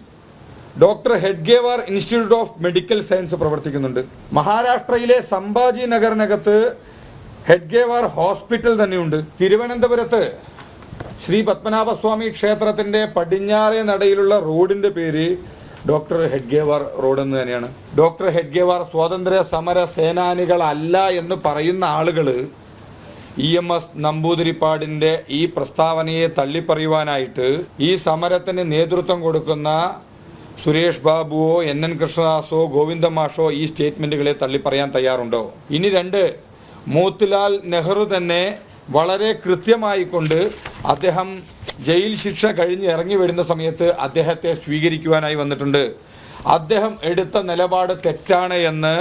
doctor Hedgewar institute of medical science പ്രവർത്തിക്കുന്നുണ്ട്. മഹാരാഷ്ട്രയിലെ സംഭാജി നഗറിനകത്ത് ഹെഡ്ഗേവാർ ഹോസ്പിറ്റൽ തന്നെയുണ്ട്. തിരുവനന്തപുരത്ത് ശ്രീ പത്മനാഭസ്വാമി ക്ഷേത്രത്തിൻ്റെ പടിഞ്ഞാറേ നടയിലുള്ള റോഡിൻ്റെ പേര് ഡോക്ടർ ഹെഡ്ഗേവാർ റോഡ് എന്ന് തന്നെയാണ്. ഡോക്ടർ ഹെഡ്ഗേവാർ സ്വാതന്ത്ര്യ സമര സേനാനികളല്ല എന്ന് പറയുന്ന ആളുകൾ EMS നമ്പൂതിരിപ്പാടിൻ്റെ ഈ പ്രസ്താവനയെ തള്ളിപ്പറയുവാനായിട്ട് ഈ സമരത്തിന് നേതൃത്വം കൊടുക്കുന്ന സുരേഷ് ബാബുവോ NN കൃഷ്ണദാസോ ഗോവിന്ദമാഷോ ഈ സ്റ്റേറ്റ്മെൻറ്റുകളെ തള്ളിപ്പറയാൻ തയ്യാറുണ്ടോ? ഇനി 2, മോത്തിലാൽ നെഹ്റു തന്നെ വളരെ കൃത്യമായി കൊണ്ട് അദ്ദേഹം ജയിൽ ശിക്ഷ കഴിഞ്ഞ് ഇറങ്ങി വരുന്ന സമയത്ത് അദ്ദേഹത്തെ സ്വീകരിക്കുവാനായി വന്നിട്ടുണ്ട്. അദ്ദേഹം എടുത്ത നിലപാട് തെറ്റാണ് എന്ന്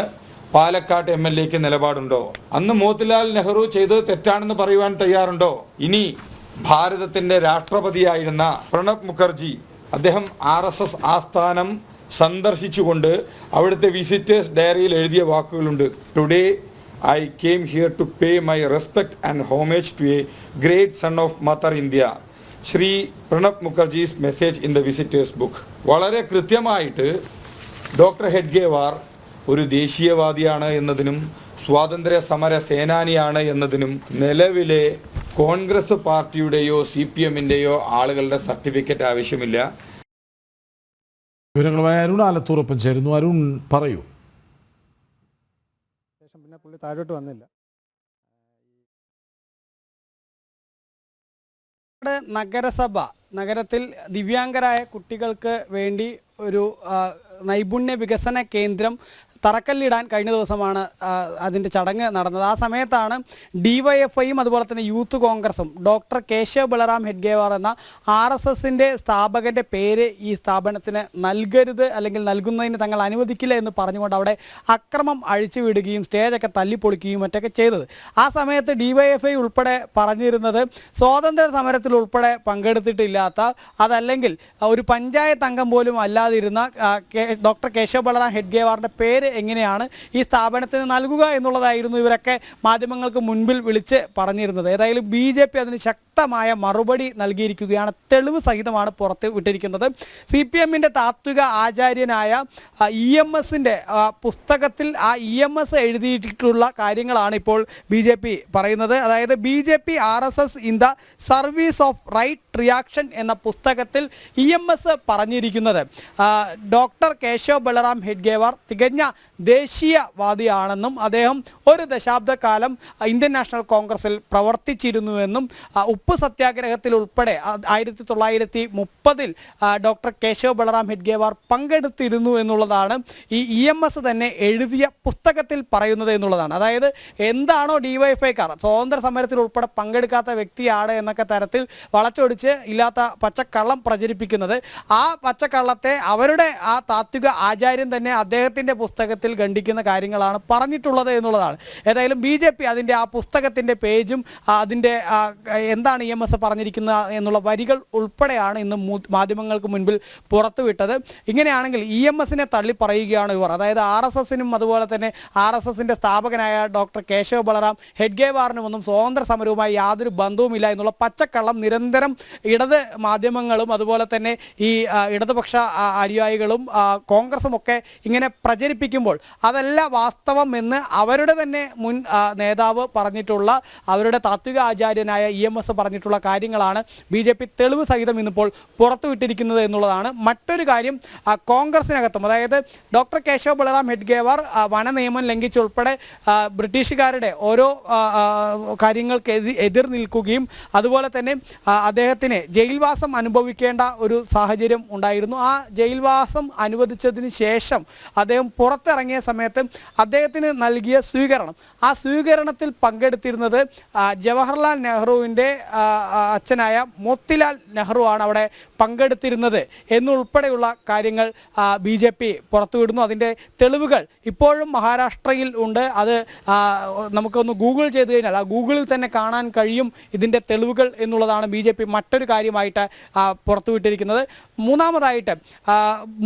പാലക്കാട് MLAക്ക് നിലപാടുണ്ടോ? അന്ന് മോത്തിലാൽ നെഹ്റു ചെയ്തത് തെറ്റാണെന്ന് പറയുവാൻ തയ്യാറുണ്ടോ? ഇനി ഭാരതത്തിൻ്റെ രാഷ്ട്രപതിയായിരുന്ന പ്രണബ് മുഖർജി അദ്ദേഹം RSS ആസ്ഥാനം സന്ദർശിച്ചുകൊണ്ട് അവിടുത്തെ വിസിറ്റേഴ്സ് ഡയറിയിൽ എഴുതിയ വാക്കുകളുണ്ട്. Today I came here to pay my respect and homage to a great son of Mother India. Shri Pranab Mukherjee's message in the visitors book. വളരെ കൃത്യമായിട്ട് ഡോക്ടർ ഹെഡ്ഗേവാർ ഒരു ദേശീയവാദിയാണ് എന്നതിനും സ്വാതന്ത്ര്യ സമര സേനാനിയാണ് എന്നതിനും നിലവിലെ കോൺഗ്രസ് പാർട്ടിയുടെയോ CPMൻ്റെയോ ആളുകളുടെ സർട്ടിഫിക്കറ്റ് ആവശ്യമില്ല. വിവരങ്ങളുമായി അരുൺ ആലത്തൂറൊപ്പം ചേരുന്നു. അരുൺ പറയൂ. പിന്നെ പുള്ളി താഴോട്ട് വന്നില്ല. നഗരത്തിൽ ദിവ്യാംഗരായ കുട്ടികൾക്ക് വേണ്ടി ഒരു നൈപുണ്യ വികസന കേന്ദ്രം തറക്കല്ലിടാൻ കഴിഞ്ഞ ദിവസമാണ് അതിൻ്റെ ചടങ്ങ് നടന്നത്. ആ സമയത്താണ് DYFIയും അതുപോലെ തന്നെ യൂത്ത് കോൺഗ്രസും ഡോക്ടർ കേശവ് ബലറാം ഹെഡ്ഗേവാർ എന്ന RSSൻ്റെ സ്ഥാപകൻ്റെ പേര് ഈ സ്ഥാപനത്തിന് നൽകരുത്, അല്ലെങ്കിൽ നൽകുന്നതിന് തങ്ങൾ അനുവദിക്കില്ല എന്ന് പറഞ്ഞുകൊണ്ട് അവിടെ അക്രമം അഴിച്ചുവിടുകയും സ്റ്റേജൊക്കെ തല്ലിപ്പൊളിക്കുകയും മറ്റൊക്കെ ചെയ്തത്. ആ സമയത്ത് DYFI ഉൾപ്പെടെ പറഞ്ഞിരുന്നത് സ്വാതന്ത്ര്യ സമരത്തിൽ ഉൾപ്പെടെ പങ്കെടുത്തിട്ടില്ലാത്ത, അതല്ലെങ്കിൽ ഒരു പഞ്ചായത്ത് അംഗം പോലും അല്ലാതിരുന്ന ഡോക്ടർ കേശവ് ബലറാം ഹെഡ്ഗേവാറിൻ്റെ പേര് എങ്ങനെയാണ് ഈ സ്ഥാപനത്തിന് നൽകുക എന്നുള്ളതായിരുന്നു ഇവരൊക്കെ മാധ്യമങ്ങൾക്ക് മുൻപിൽ വിളിച്ച് പറഞ്ഞിരുന്നത്. ഏതായാലും BJP അതിന് ശക്തമായ മറുപടി നൽകിയിരിക്കുകയാണ്. തെളിവ് സഹിതമാണ് പുറത്ത് വിട്ടിരിക്കുന്നത്. CPMൻ്റെ താത്വിക ആചാര്യനായ EMSൻ്റെ പുസ്തകത്തിൽ ആ EMS എഴുതിയിട്ടുള്ള കാര്യങ്ങളാണ് ഇപ്പോൾ BJP പറയുന്നത്. അതായത് BJP RSS in the service of right reaction എന്ന പുസ്തകത്തിൽ EMS പറഞ്ഞിരിക്കുന്നത് ഡോക്ടർ കേശവ് ബലറാം ഹെഡ്ഗേവാർ തികഞ്ഞ ദേശീയവാദിയാണെന്നും അദ്ദേഹം ഒരു ദശാബ്ദക്കാലം ഇന്ത്യൻ നാഷണൽ കോൺഗ്രസിൽ പ്രവർത്തിച്ചിരുന്നുവെന്നും ഉപ്പ് സത്യാഗ്രഹത്തിൽ ഉൾപ്പെടെ 1930 ഡോക്ടർ കേശവ് ബലറാം ഹെഡ്ഗേവാർ പങ്കെടുത്തിരുന്നു എന്നുള്ളതാണ് ഈ EMS തന്നെ എഴുതിയ പുസ്തകത്തിൽ പറയുന്നത് എന്നുള്ളതാണ്. അതായത് എന്താണോ DYFIക്കാർ സ്വാതന്ത്ര്യ സമരത്തിൽ ഉൾപ്പെടെ പങ്കെടുക്കാത്ത വ്യക്തിയാണ് എന്നൊക്കെ തരത്തിൽ വളച്ചൊടിച്ച് ഇല്ലാത്ത പച്ചക്കള്ളം പ്രചരിപ്പിക്കുന്നത്, ആ പച്ചക്കള്ളത്തെ അവരുടെ ആ താത്വിക ആചാര്യൻ തന്നെ അദ്ദേഹത്തിൻ്റെ പുസ്തകത്തിൽ ഖണ്ഡിക്കുന്ന കാര്യങ്ങളാണ് പറഞ്ഞിട്ടുള്ളത് എന്നുള്ളതാണ്. ഏതായാലും BJP അതിൻ്റെ ആ പുസ്തകത്തിൻ്റെ പേജും അതിൻ്റെ എന്താണ് EMS പറഞ്ഞിരിക്കുന്നത് എന്നുള്ള വരികൾ ഉൾപ്പെടെയാണ് ഇന്ന് മാധ്യമങ്ങൾക്ക് മുൻപിൽ പുറത്തുവിട്ടത്. ഇങ്ങനെയാണെങ്കിൽ EMSനെ തള്ളി പറയുകയാണ് ഇവർ. അതായത് RSSനും അതുപോലെ തന്നെ RSSൻ്റെ സ്ഥാപകനായ ഡോക്ടർ കേശവ് ബലറാം ഹെഡ്ഗേവാറിനും ഒന്നും സ്വാതന്ത്ര്യ സമരവുമായി യാതൊരു ബന്ധവുമില്ല എന്നുള്ള പച്ചക്കള്ളം നിരന്തരം ഇടത് മാധ്യമങ്ങളും അതുപോലെ തന്നെ ഈ ഇടതുപക്ഷ അനുയായികളും കോൺഗ്രസും ഒക്കെ ഇങ്ങനെ പ്രചരിപ്പിക്കുമ്പോൾ അതല്ല വാസ്തവം എന്ന് അവരുടെ തന്നെ മുൻ നേതാവ് പറഞ്ഞിട്ടുള്ള, അവരുടെ താത്വിക ആചാര്യനായ EMS പറഞ്ഞിട്ടുള്ള കാര്യങ്ങളാണ് BJP തെളിവ് സഹിതം ഇന്നിപ്പോൾ പുറത്തുവിട്ടിരിക്കുന്നത് എന്നുള്ളതാണ്. മറ്റൊരു കാര്യം, കോൺഗ്രസിനകത്തും അതായത് ഡോക്ടർ കേശവ് ബലറാം ഹെഡ്ഗേവാർ വന നിയമം ലംഘിച്ചുൾപ്പെടെ ബ്രിട്ടീഷുകാരുടെ ഓരോ കാര്യങ്ങൾക്ക് എതിർ നിൽക്കുകയും അതുപോലെ തന്നെ അദ്ദേഹത്തിന് ജയിൽവാസം അനുഭവിക്കേണ്ട ഒരു സാഹചര്യം ഉണ്ടായിരുന്നു. ആ ജയിൽവാസം അനുവദിച്ചതിന് ശേഷം അദ്ദേഹം പുറത്തിറങ്ങിയ സമയത്ത് അദ്ദേഹത്തിന് നൽകിയ സ്വീകരണം, ആ സ്വീകരണത്തിൽ പങ്കെടുത്തിരുന്നത് ജവഹർലാൽ നെഹ്റുവിൻ്റെ അച്ഛനായ മോത്തിലാൽ നെഹ്റു ആണ് അവിടെ പങ്കെടുത്തിരുന്നത് എന്നുൾപ്പെടെയുള്ള കാര്യങ്ങൾ BJP പുറത്തുവിടുന്നു. അതിൻ്റെ തെളിവുകൾ ഇപ്പോഴും മഹാരാഷ്ട്രയിൽ ഉണ്ട്. അത് നമുക്കൊന്ന് ഗൂഗിൾ ചെയ്ത് കഴിഞ്ഞാൽ ആ ഗൂഗിളിൽ തന്നെ കാണാൻ കഴിയും ഇതിൻ്റെ തെളിവുകൾ എന്നുള്ളതാണ് BJP മറ്റൊരു കാര്യമായിട്ട് പുറത്തുവിട്ടിരിക്കുന്നത്. മൂന്നാമതായിട്ട്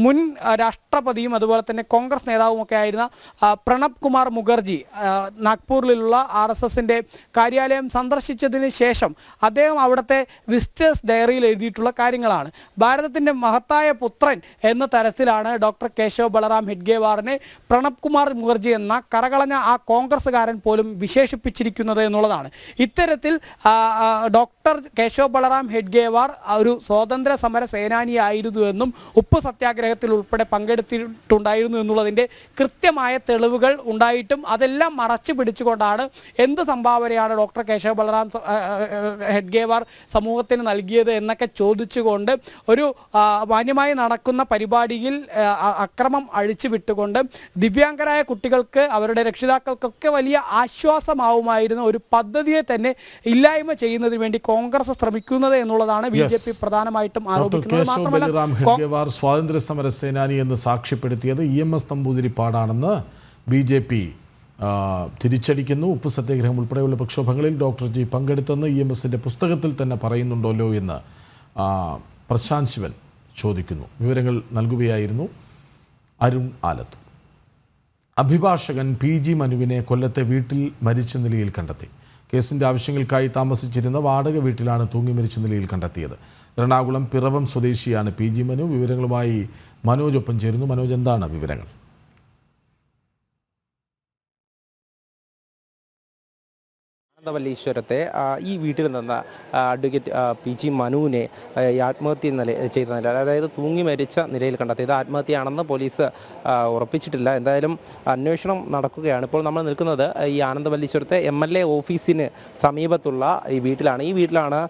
മുൻ രാഷ്ട്രപതിയും അതുപോലെ തന്നെ കോൺഗ്രസ് നേതാവുമൊക്കെ ആയിരുന്ന പ്രണബ് കുമാർ മുഖർജി നാഗ്പൂരിലുള്ള RSSൻ്റെ കാര്യാലയം സന്ദർശിച്ചതിന് ശേഷം അദ്ദേഹം അവിടുത്തെ വിസിറ്റേഴ്സ് ഡയറിയിൽ എഴുതിയിട്ടുള്ള കാര്യങ്ങളാണ്. ഭാരതത്തിൻ്റെ മഹത്തായ പുത്രൻ എന്ന തരത്തിലാണ് ഡോക്ടർ കേശവ് ബലറാം ഹെഡ്ഗേവാറിനെ പ്രണബ് കുമാർ മുഖർജി എന്ന കറകളഞ്ഞ ആ കോൺഗ്രസ്സുകാരൻ പോലും വിശേഷിപ്പിച്ചിരിക്കുന്നത് എന്നുള്ളതാണ്. ഇത്തരത്തിൽ ഡോക്ടർ കേശവ് ബലറാം ഹെഡ്ഗേവാർ ഒരു സ്വാതന്ത്ര്യ സമര സേനാനിയായിരുന്നു എന്നും ഉപ്പ് സത്യാഗ്രഹത്തിൽ ഉൾപ്പെടെ പങ്കെടുത്തിട്ടുണ്ടായിരുന്നു എന്നുള്ളതിൻ്റെ കൃത്യമായ തെളിവുകൾ ഉണ്ടായിട്ടും അതെല്ലാം മറച്ചു പിടിച്ചുകൊണ്ടാണ് എന്ത് സംഭാവനയാണ് ഡോക്ടർ കേശവ് ബലറാം ഹെഡ്ഗേവാർ സമൂഹത്തിന് നൽകിയത് എന്നൊക്കെ ചോദിച്ചുകൊണ്ട് ഒരു മാന്യമായി നടക്കുന്ന പരിപാടിയിൽ അക്രമം അഴിച്ചു വിട്ടുകൊണ്ട് ദിവ്യാംഗരായ കുട്ടികൾക്ക് അവരുടെ രക്ഷിതാക്കൾക്കൊക്കെ വലിയ ആശ്വാസമാവുമായിരുന്ന ഒരു പദ്ധതിയെ തന്നെ ഇല്ലായ്മ ചെയ്യുന്നതിന് വേണ്ടി കോൺഗ്രസ് ശ്രമിക്കുന്നത് എന്നുള്ളതാണ് BJP പ്രധാനമായിട്ടും ആരോപിക്കുന്നത്. മാത്രമല്ല സ്വാതന്ത്ര്യ സമര സേനാനി എന്ന് സാക്ഷ്യപ്പെടുത്തിയത് EMS നമ്പൂതിരിപ്പാടാണെന്ന് BJP തിരിച്ചടിക്കുന്നു. ഉപ്പ് സത്യാഗ്രഹം ഉൾപ്പെടെയുള്ള പ്രക്ഷോഭങ്ങളിൽ ഡോക്ടർ ജി പങ്കെടുത്തെന്ന് EMSൻ്റെ പുസ്തകത്തിൽ തന്നെ പറയുന്നുണ്ടല്ലോ എന്ന് പ്രശാന്ത് ശിവൻ ചോദിക്കുന്നു. വിവരങ്ങൾ നൽകുകയായിരുന്നു അരുൺ ആലത്തൂർ. അഭിഭാഷകൻ PG മനുവിനെ കൊല്ലത്തെ വീട്ടിൽ മരിച്ച നിലയിൽ കണ്ടെത്തി. കേസിൻ്റെ ആവശ്യങ്ങൾക്കായി താമസിച്ചിരുന്ന വാടക വീട്ടിലാണ് തൂങ്ങി മരിച്ച നിലയിൽ കണ്ടെത്തിയത്. എറണാകുളം പിറവം സ്വദേശിയാണ് PG മനു. വിവരങ്ങളുമായി മനോജ് ഒപ്പം ചേരുന്നു. മനോജ്, എന്താണ് വിവരങ്ങൾ? ആനന്ദവല്ലീശ്വരത്തെ ഈ വീട്ടിൽ നിന്ന് അഡ്വക്കേറ്റ് PG മനുവിനെ ആത്മഹത്യ ചെയ്ത നില, അതായത് തൂങ്ങി മരിച്ച നിലയിൽ കണ്ടെത്തിയത് ആത്മഹത്യയാണെന്ന് പോലീസ് ഉറപ്പിച്ചിട്ടില്ല. എന്തായാലും അന്വേഷണം നടക്കുകയാണ്. ഇപ്പോൾ നമ്മൾ നിൽക്കുന്നത് ഈ ആനന്ദവല്ലീശ്വരത്തെ MLA ഓഫീസിന് സമീപത്തുള്ള ഈ വീട്ടിലാണ്. ഈ വീട്ടിലാണ്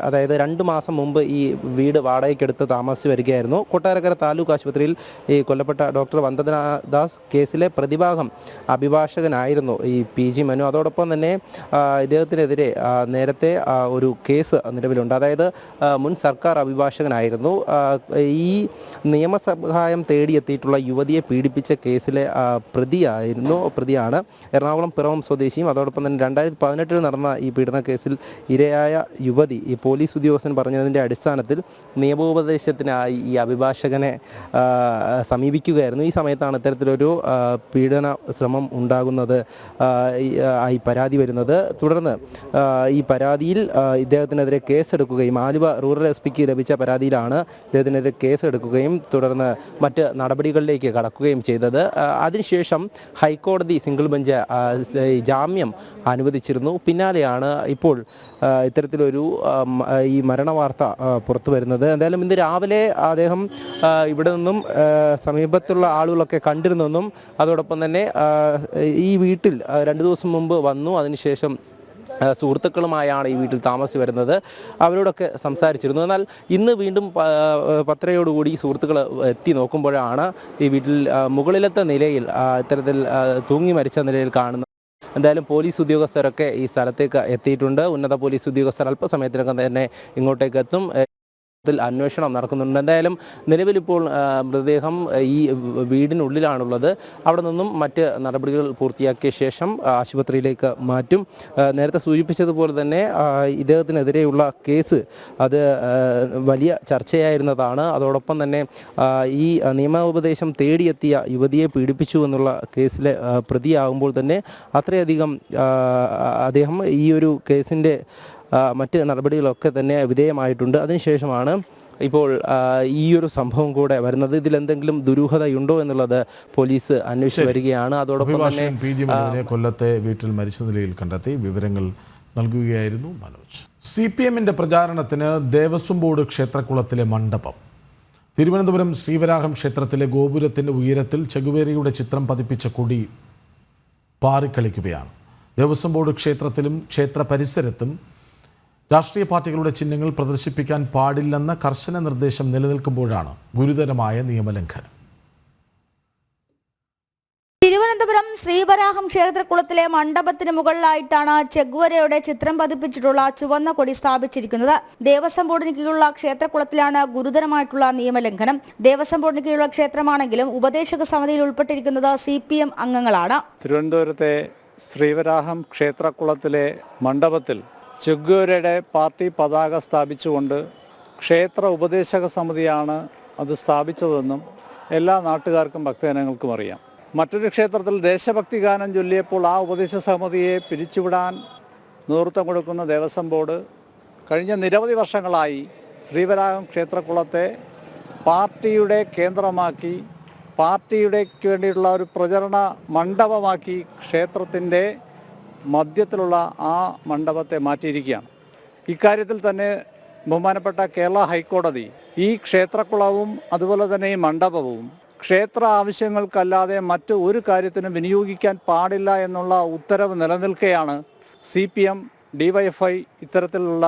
അതായത് 2 മാസം മുമ്പ് ഈ വീട് വാടകയ്ക്കെടുത്ത് താമസിച്ച് വരികയായിരുന്നു. കൊട്ടാരക്കര താലൂക്ക് ആശുപത്രിയിൽ ഈ കൊല്ലപ്പെട്ട ഡോക്ടർ വന്ദനാദാസ് കേസിലെ പ്രതിഭാഗം അഭിഭാഷകനായിരുന്നു ഈ PG മനു. അതോടൊപ്പം തന്നെ ഇദ്ദേഹത്തിനെതിരെ നേരത്തെ ഒരു കേസ് നിലവിലുണ്ട്. അതായത് മുൻ സർക്കാർ അഭിഭാഷകനായിരുന്നു. ഈ നിയമസഹായം തേടിയെത്തിയിട്ടുള്ള യുവതിയെ പീഡിപ്പിച്ച കേസിലെ പ്രതിയാണ്. എറണാകുളം പിറവം സ്വദേശിയും അതോടൊപ്പം തന്നെ 2018 നടന്ന ഈ പീഡന കേസിൽ ഇരയായ യുവതി ഈ പോലീസ് ഉദ്യോഗസ്ഥൻ പറഞ്ഞതിൻ്റെ അടിസ്ഥാനത്തിൽ നിയമോപദേശത്തിനായി ഈ അഭിഭാഷകനെ സമീപിക്കുകയായിരുന്നു. ഈ സമയത്താണ് ഇത്തരത്തിലൊരു പീഡന ശ്രമം ഉണ്ടാകുന്നത് ആയി പരാതി വരുന്നത്. തുടർന്ന് ഈ പരാതിയിൽ ഇദ്ദേഹത്തിനെതിരെ കേസെടുക്കുകയും ആലുവ റൂറൽ SP ലഭിച്ച പരാതിയിലാണ് ഇദ്ദേഹത്തിനെതിരെ കേസെടുക്കുകയും തുടർന്ന് മറ്റ് നടപടികളിലേക്ക് കടക്കുകയും ചെയ്തത്. അതിനുശേഷം ഹൈക്കോടതി സിംഗിൾ ബെഞ്ച് ജാമ്യം അനുവദിച്ചിരുന്നു. പിന്നാലെയാണ് ഇപ്പോൾ ഇത്തരത്തിലൊരു ഈ മരണവാർത്ത പുറത്തു വരുന്നത്. എന്തായാലും ഇന്ന് രാവിലെ അദ്ദേഹം ഇവിടെ നിന്നും സമീപത്തുള്ള ആളുകളൊക്കെ കണ്ടിരുന്നെന്നും അതോടൊപ്പം തന്നെ ഈ വീട്ടിൽ 2 ദിവസം മുമ്പ് വന്നു. അതിനുശേഷം സുഹൃത്തുക്കളുമായാണ് ഈ വീട്ടിൽ താമസിച്ച് വരുന്നത്. അവരോടൊക്കെ സംസാരിച്ചിരുന്നു. എന്നാൽ ഇന്ന് വീണ്ടും 10:30 സുഹൃത്തുക്കൾ എത്തി നോക്കുമ്പോഴാണ് ഈ വീട്ടിൽ മുകളിലത്തെ നിലയിൽ ഇത്തരത്തിൽ തൂങ്ങി മരിച്ച നിലയിൽ കാണുന്നത്. എന്തായാലും പോലീസ് ഉദ്യോഗസ്ഥരൊക്കെ ഈ സ്ഥലത്തേക്ക് എത്തിയിട്ടുണ്ട്. ഉന്നത പോലീസ് ഉദ്യോഗസ്ഥർ അല്പസമയത്തിനകം തന്നെ ഇങ്ങോട്ടേക്ക് എത്തും. അന്വേഷണം നടക്കുന്നുണ്ട്. എന്തായാലും നിലവിലിപ്പോൾ മൃതദേഹം ഈ വീടിനുള്ളിലാണുള്ളത്. അവിടെ നിന്നും മറ്റ് നടപടികൾ പൂർത്തിയാക്കിയ ശേഷം ആശുപത്രിയിലേക്ക് മാറ്റും. നേരത്തെ സൂചിപ്പിച്ചതുപോലെ തന്നെ ഇദ്ദേഹത്തിനെതിരെയുള്ള കേസ് അത് വലിയ ചർച്ചയായിരുന്നതാണ്. അതോടൊപ്പം തന്നെ ഈ നിയമോപദേശം തേടിയെത്തിയ യുവതിയെ പീഡിപ്പിച്ചു എന്നുള്ള കേസിലെ പ്രതിയാകുമ്പോൾ തന്നെ അത്രയധികം അദ്ദേഹം ഈ ഒരു കേസിൻ്റെ മറ്റ് നടപടികളൊക്കെ തന്നെ വിധേയമായിട്ടുണ്ട്. അതിനുശേഷമാണ് ഇപ്പോൾ ഈ ഒരു സംഭവം കൂടെ വരുന്നത്. ഇതിലെന്തെങ്കിലും ദുരൂഹതയുണ്ടോ എന്നുള്ളത് പോലീസ് അന്വേഷിച്ച് വരികയാണ്. അതോടൊപ്പം തന്നെ PG മനുവിനെ കൊല്ലത്തെ വീട്ടിൽ മരിച്ച നിലയിൽ കണ്ടെത്തി. വിവരങ്ങൾ നൽകുകയായിരുന്നു മനോജ്. CPMന്റെ പ്രചാരണത്തിന് ദേവസ്വം ബോർഡ് ക്ഷേത്രക്കുളത്തിലെ മണ്ഡപം. തിരുവനന്തപുരം ശ്രീവരാഹം ക്ഷേത്രത്തിലെ ഗോപുരത്തിന്റെ ഉയരത്തിൽ ചെഗുവേരയുടെ ചിത്രം പതിപ്പിച്ച കൊടി പാറിക്കളിക്കുകയാണ്. ദേവസ്വം ബോർഡ് ക്ഷേത്രത്തിലും ക്ഷേത്ര പരിസരത്തും രാഷ്ട്രീയ പാർട്ടികളുടെ ചിഹ്നങ്ങൾ പ്രദർശിപ്പിക്കാൻ പാടില്ലെന്ന കർശന നിർദ്ദേശം നിലനിൽക്കുമ്പോഴാണ് ഗുരുതരമായ നിയമലംഘനം. തിരുവനന്തപുരം ശ്രീവരാഹം ക്ഷേത്രക്കുളത്തിലെ മണ്ഡപത്തിന് മുകളിലായിട്ടാണ് ചെഗുവേരയുടെ ചിത്രം പതിപ്പിച്ചിട്ടുള്ള ചുവന്ന കൊടി സ്ഥാപിച്ചിരിക്കുന്നത്. ദേവസ്വം ബോർഡിന് കീഴിലുള്ള ക്ഷേത്രക്കുളത്തിലാണ് ഗുരുതരമായിട്ടുള്ള നിയമലംഘനം. ദേവസ്വം ബോർഡിന് കീഴിലുള്ള ക്ഷേത്രമാണെങ്കിലും ഉപദേശക സമിതിയിൽ ഉൾപ്പെട്ടിരിക്കുന്നത് CPM അംഗങ്ങളാണ്. തിരുവനന്തപുരത്തെ ശ്രീവരാഹം ക്ഷേത്രക്കുളത്തിലെ മണ്ഡപത്തിൽ ചെഗുവേരയുടെ പാർട്ടി പതാക സ്ഥാപിച്ചുകൊണ്ട് ക്ഷേത്ര ഉപദേശക സമിതിയാണ് അത് സ്ഥാപിച്ചതെന്നും എല്ലാ നാട്ടുകാർക്കും ഭക്തജനങ്ങൾക്കും അറിയാം. മറ്റൊരു ക്ഷേത്രത്തിൽ ദേശഭക്തി ഗാനം ചൊല്ലിയപ്പോൾ ആ ഉപദേശ സമിതിയെ പിരിച്ചുവിടാൻ നേതൃത്വം കൊടുക്കുന്ന ദേവസ്വം ബോർഡ് കഴിഞ്ഞ നിരവധി വർഷങ്ങളായി ശ്രീവരാഹം ക്ഷേത്രക്കുളത്തെ പാർട്ടിയുടെ കേന്ദ്രമാക്കി, പാർട്ടിയുടെ വേണ്ടിയിട്ടുള്ള ഒരു പ്രചരണ മണ്ഡപമാക്കി ക്ഷേത്രത്തിൻ്റെ മധ്യത്തിലുള്ള ആ മണ്ഡപത്തെ മാറ്റിയിരിക്കുകയാണ്. ഇക്കാര്യത്തിൽ തന്നെ ബഹുമാനപ്പെട്ട കേരള ഹൈക്കോടതി ഈ ക്ഷേത്രക്കുളവും അതുപോലെ തന്നെ ഈ മണ്ഡപവും ക്ഷേത്ര ആവശ്യങ്ങൾക്കല്ലാതെ മറ്റ് ഒരു കാര്യത്തിനും വിനിയോഗിക്കാൻ പാടില്ല എന്നുള്ള ഉത്തരവ് നിലനിൽക്കെയാണ് CPM DYFI ഇത്തരത്തിലുള്ള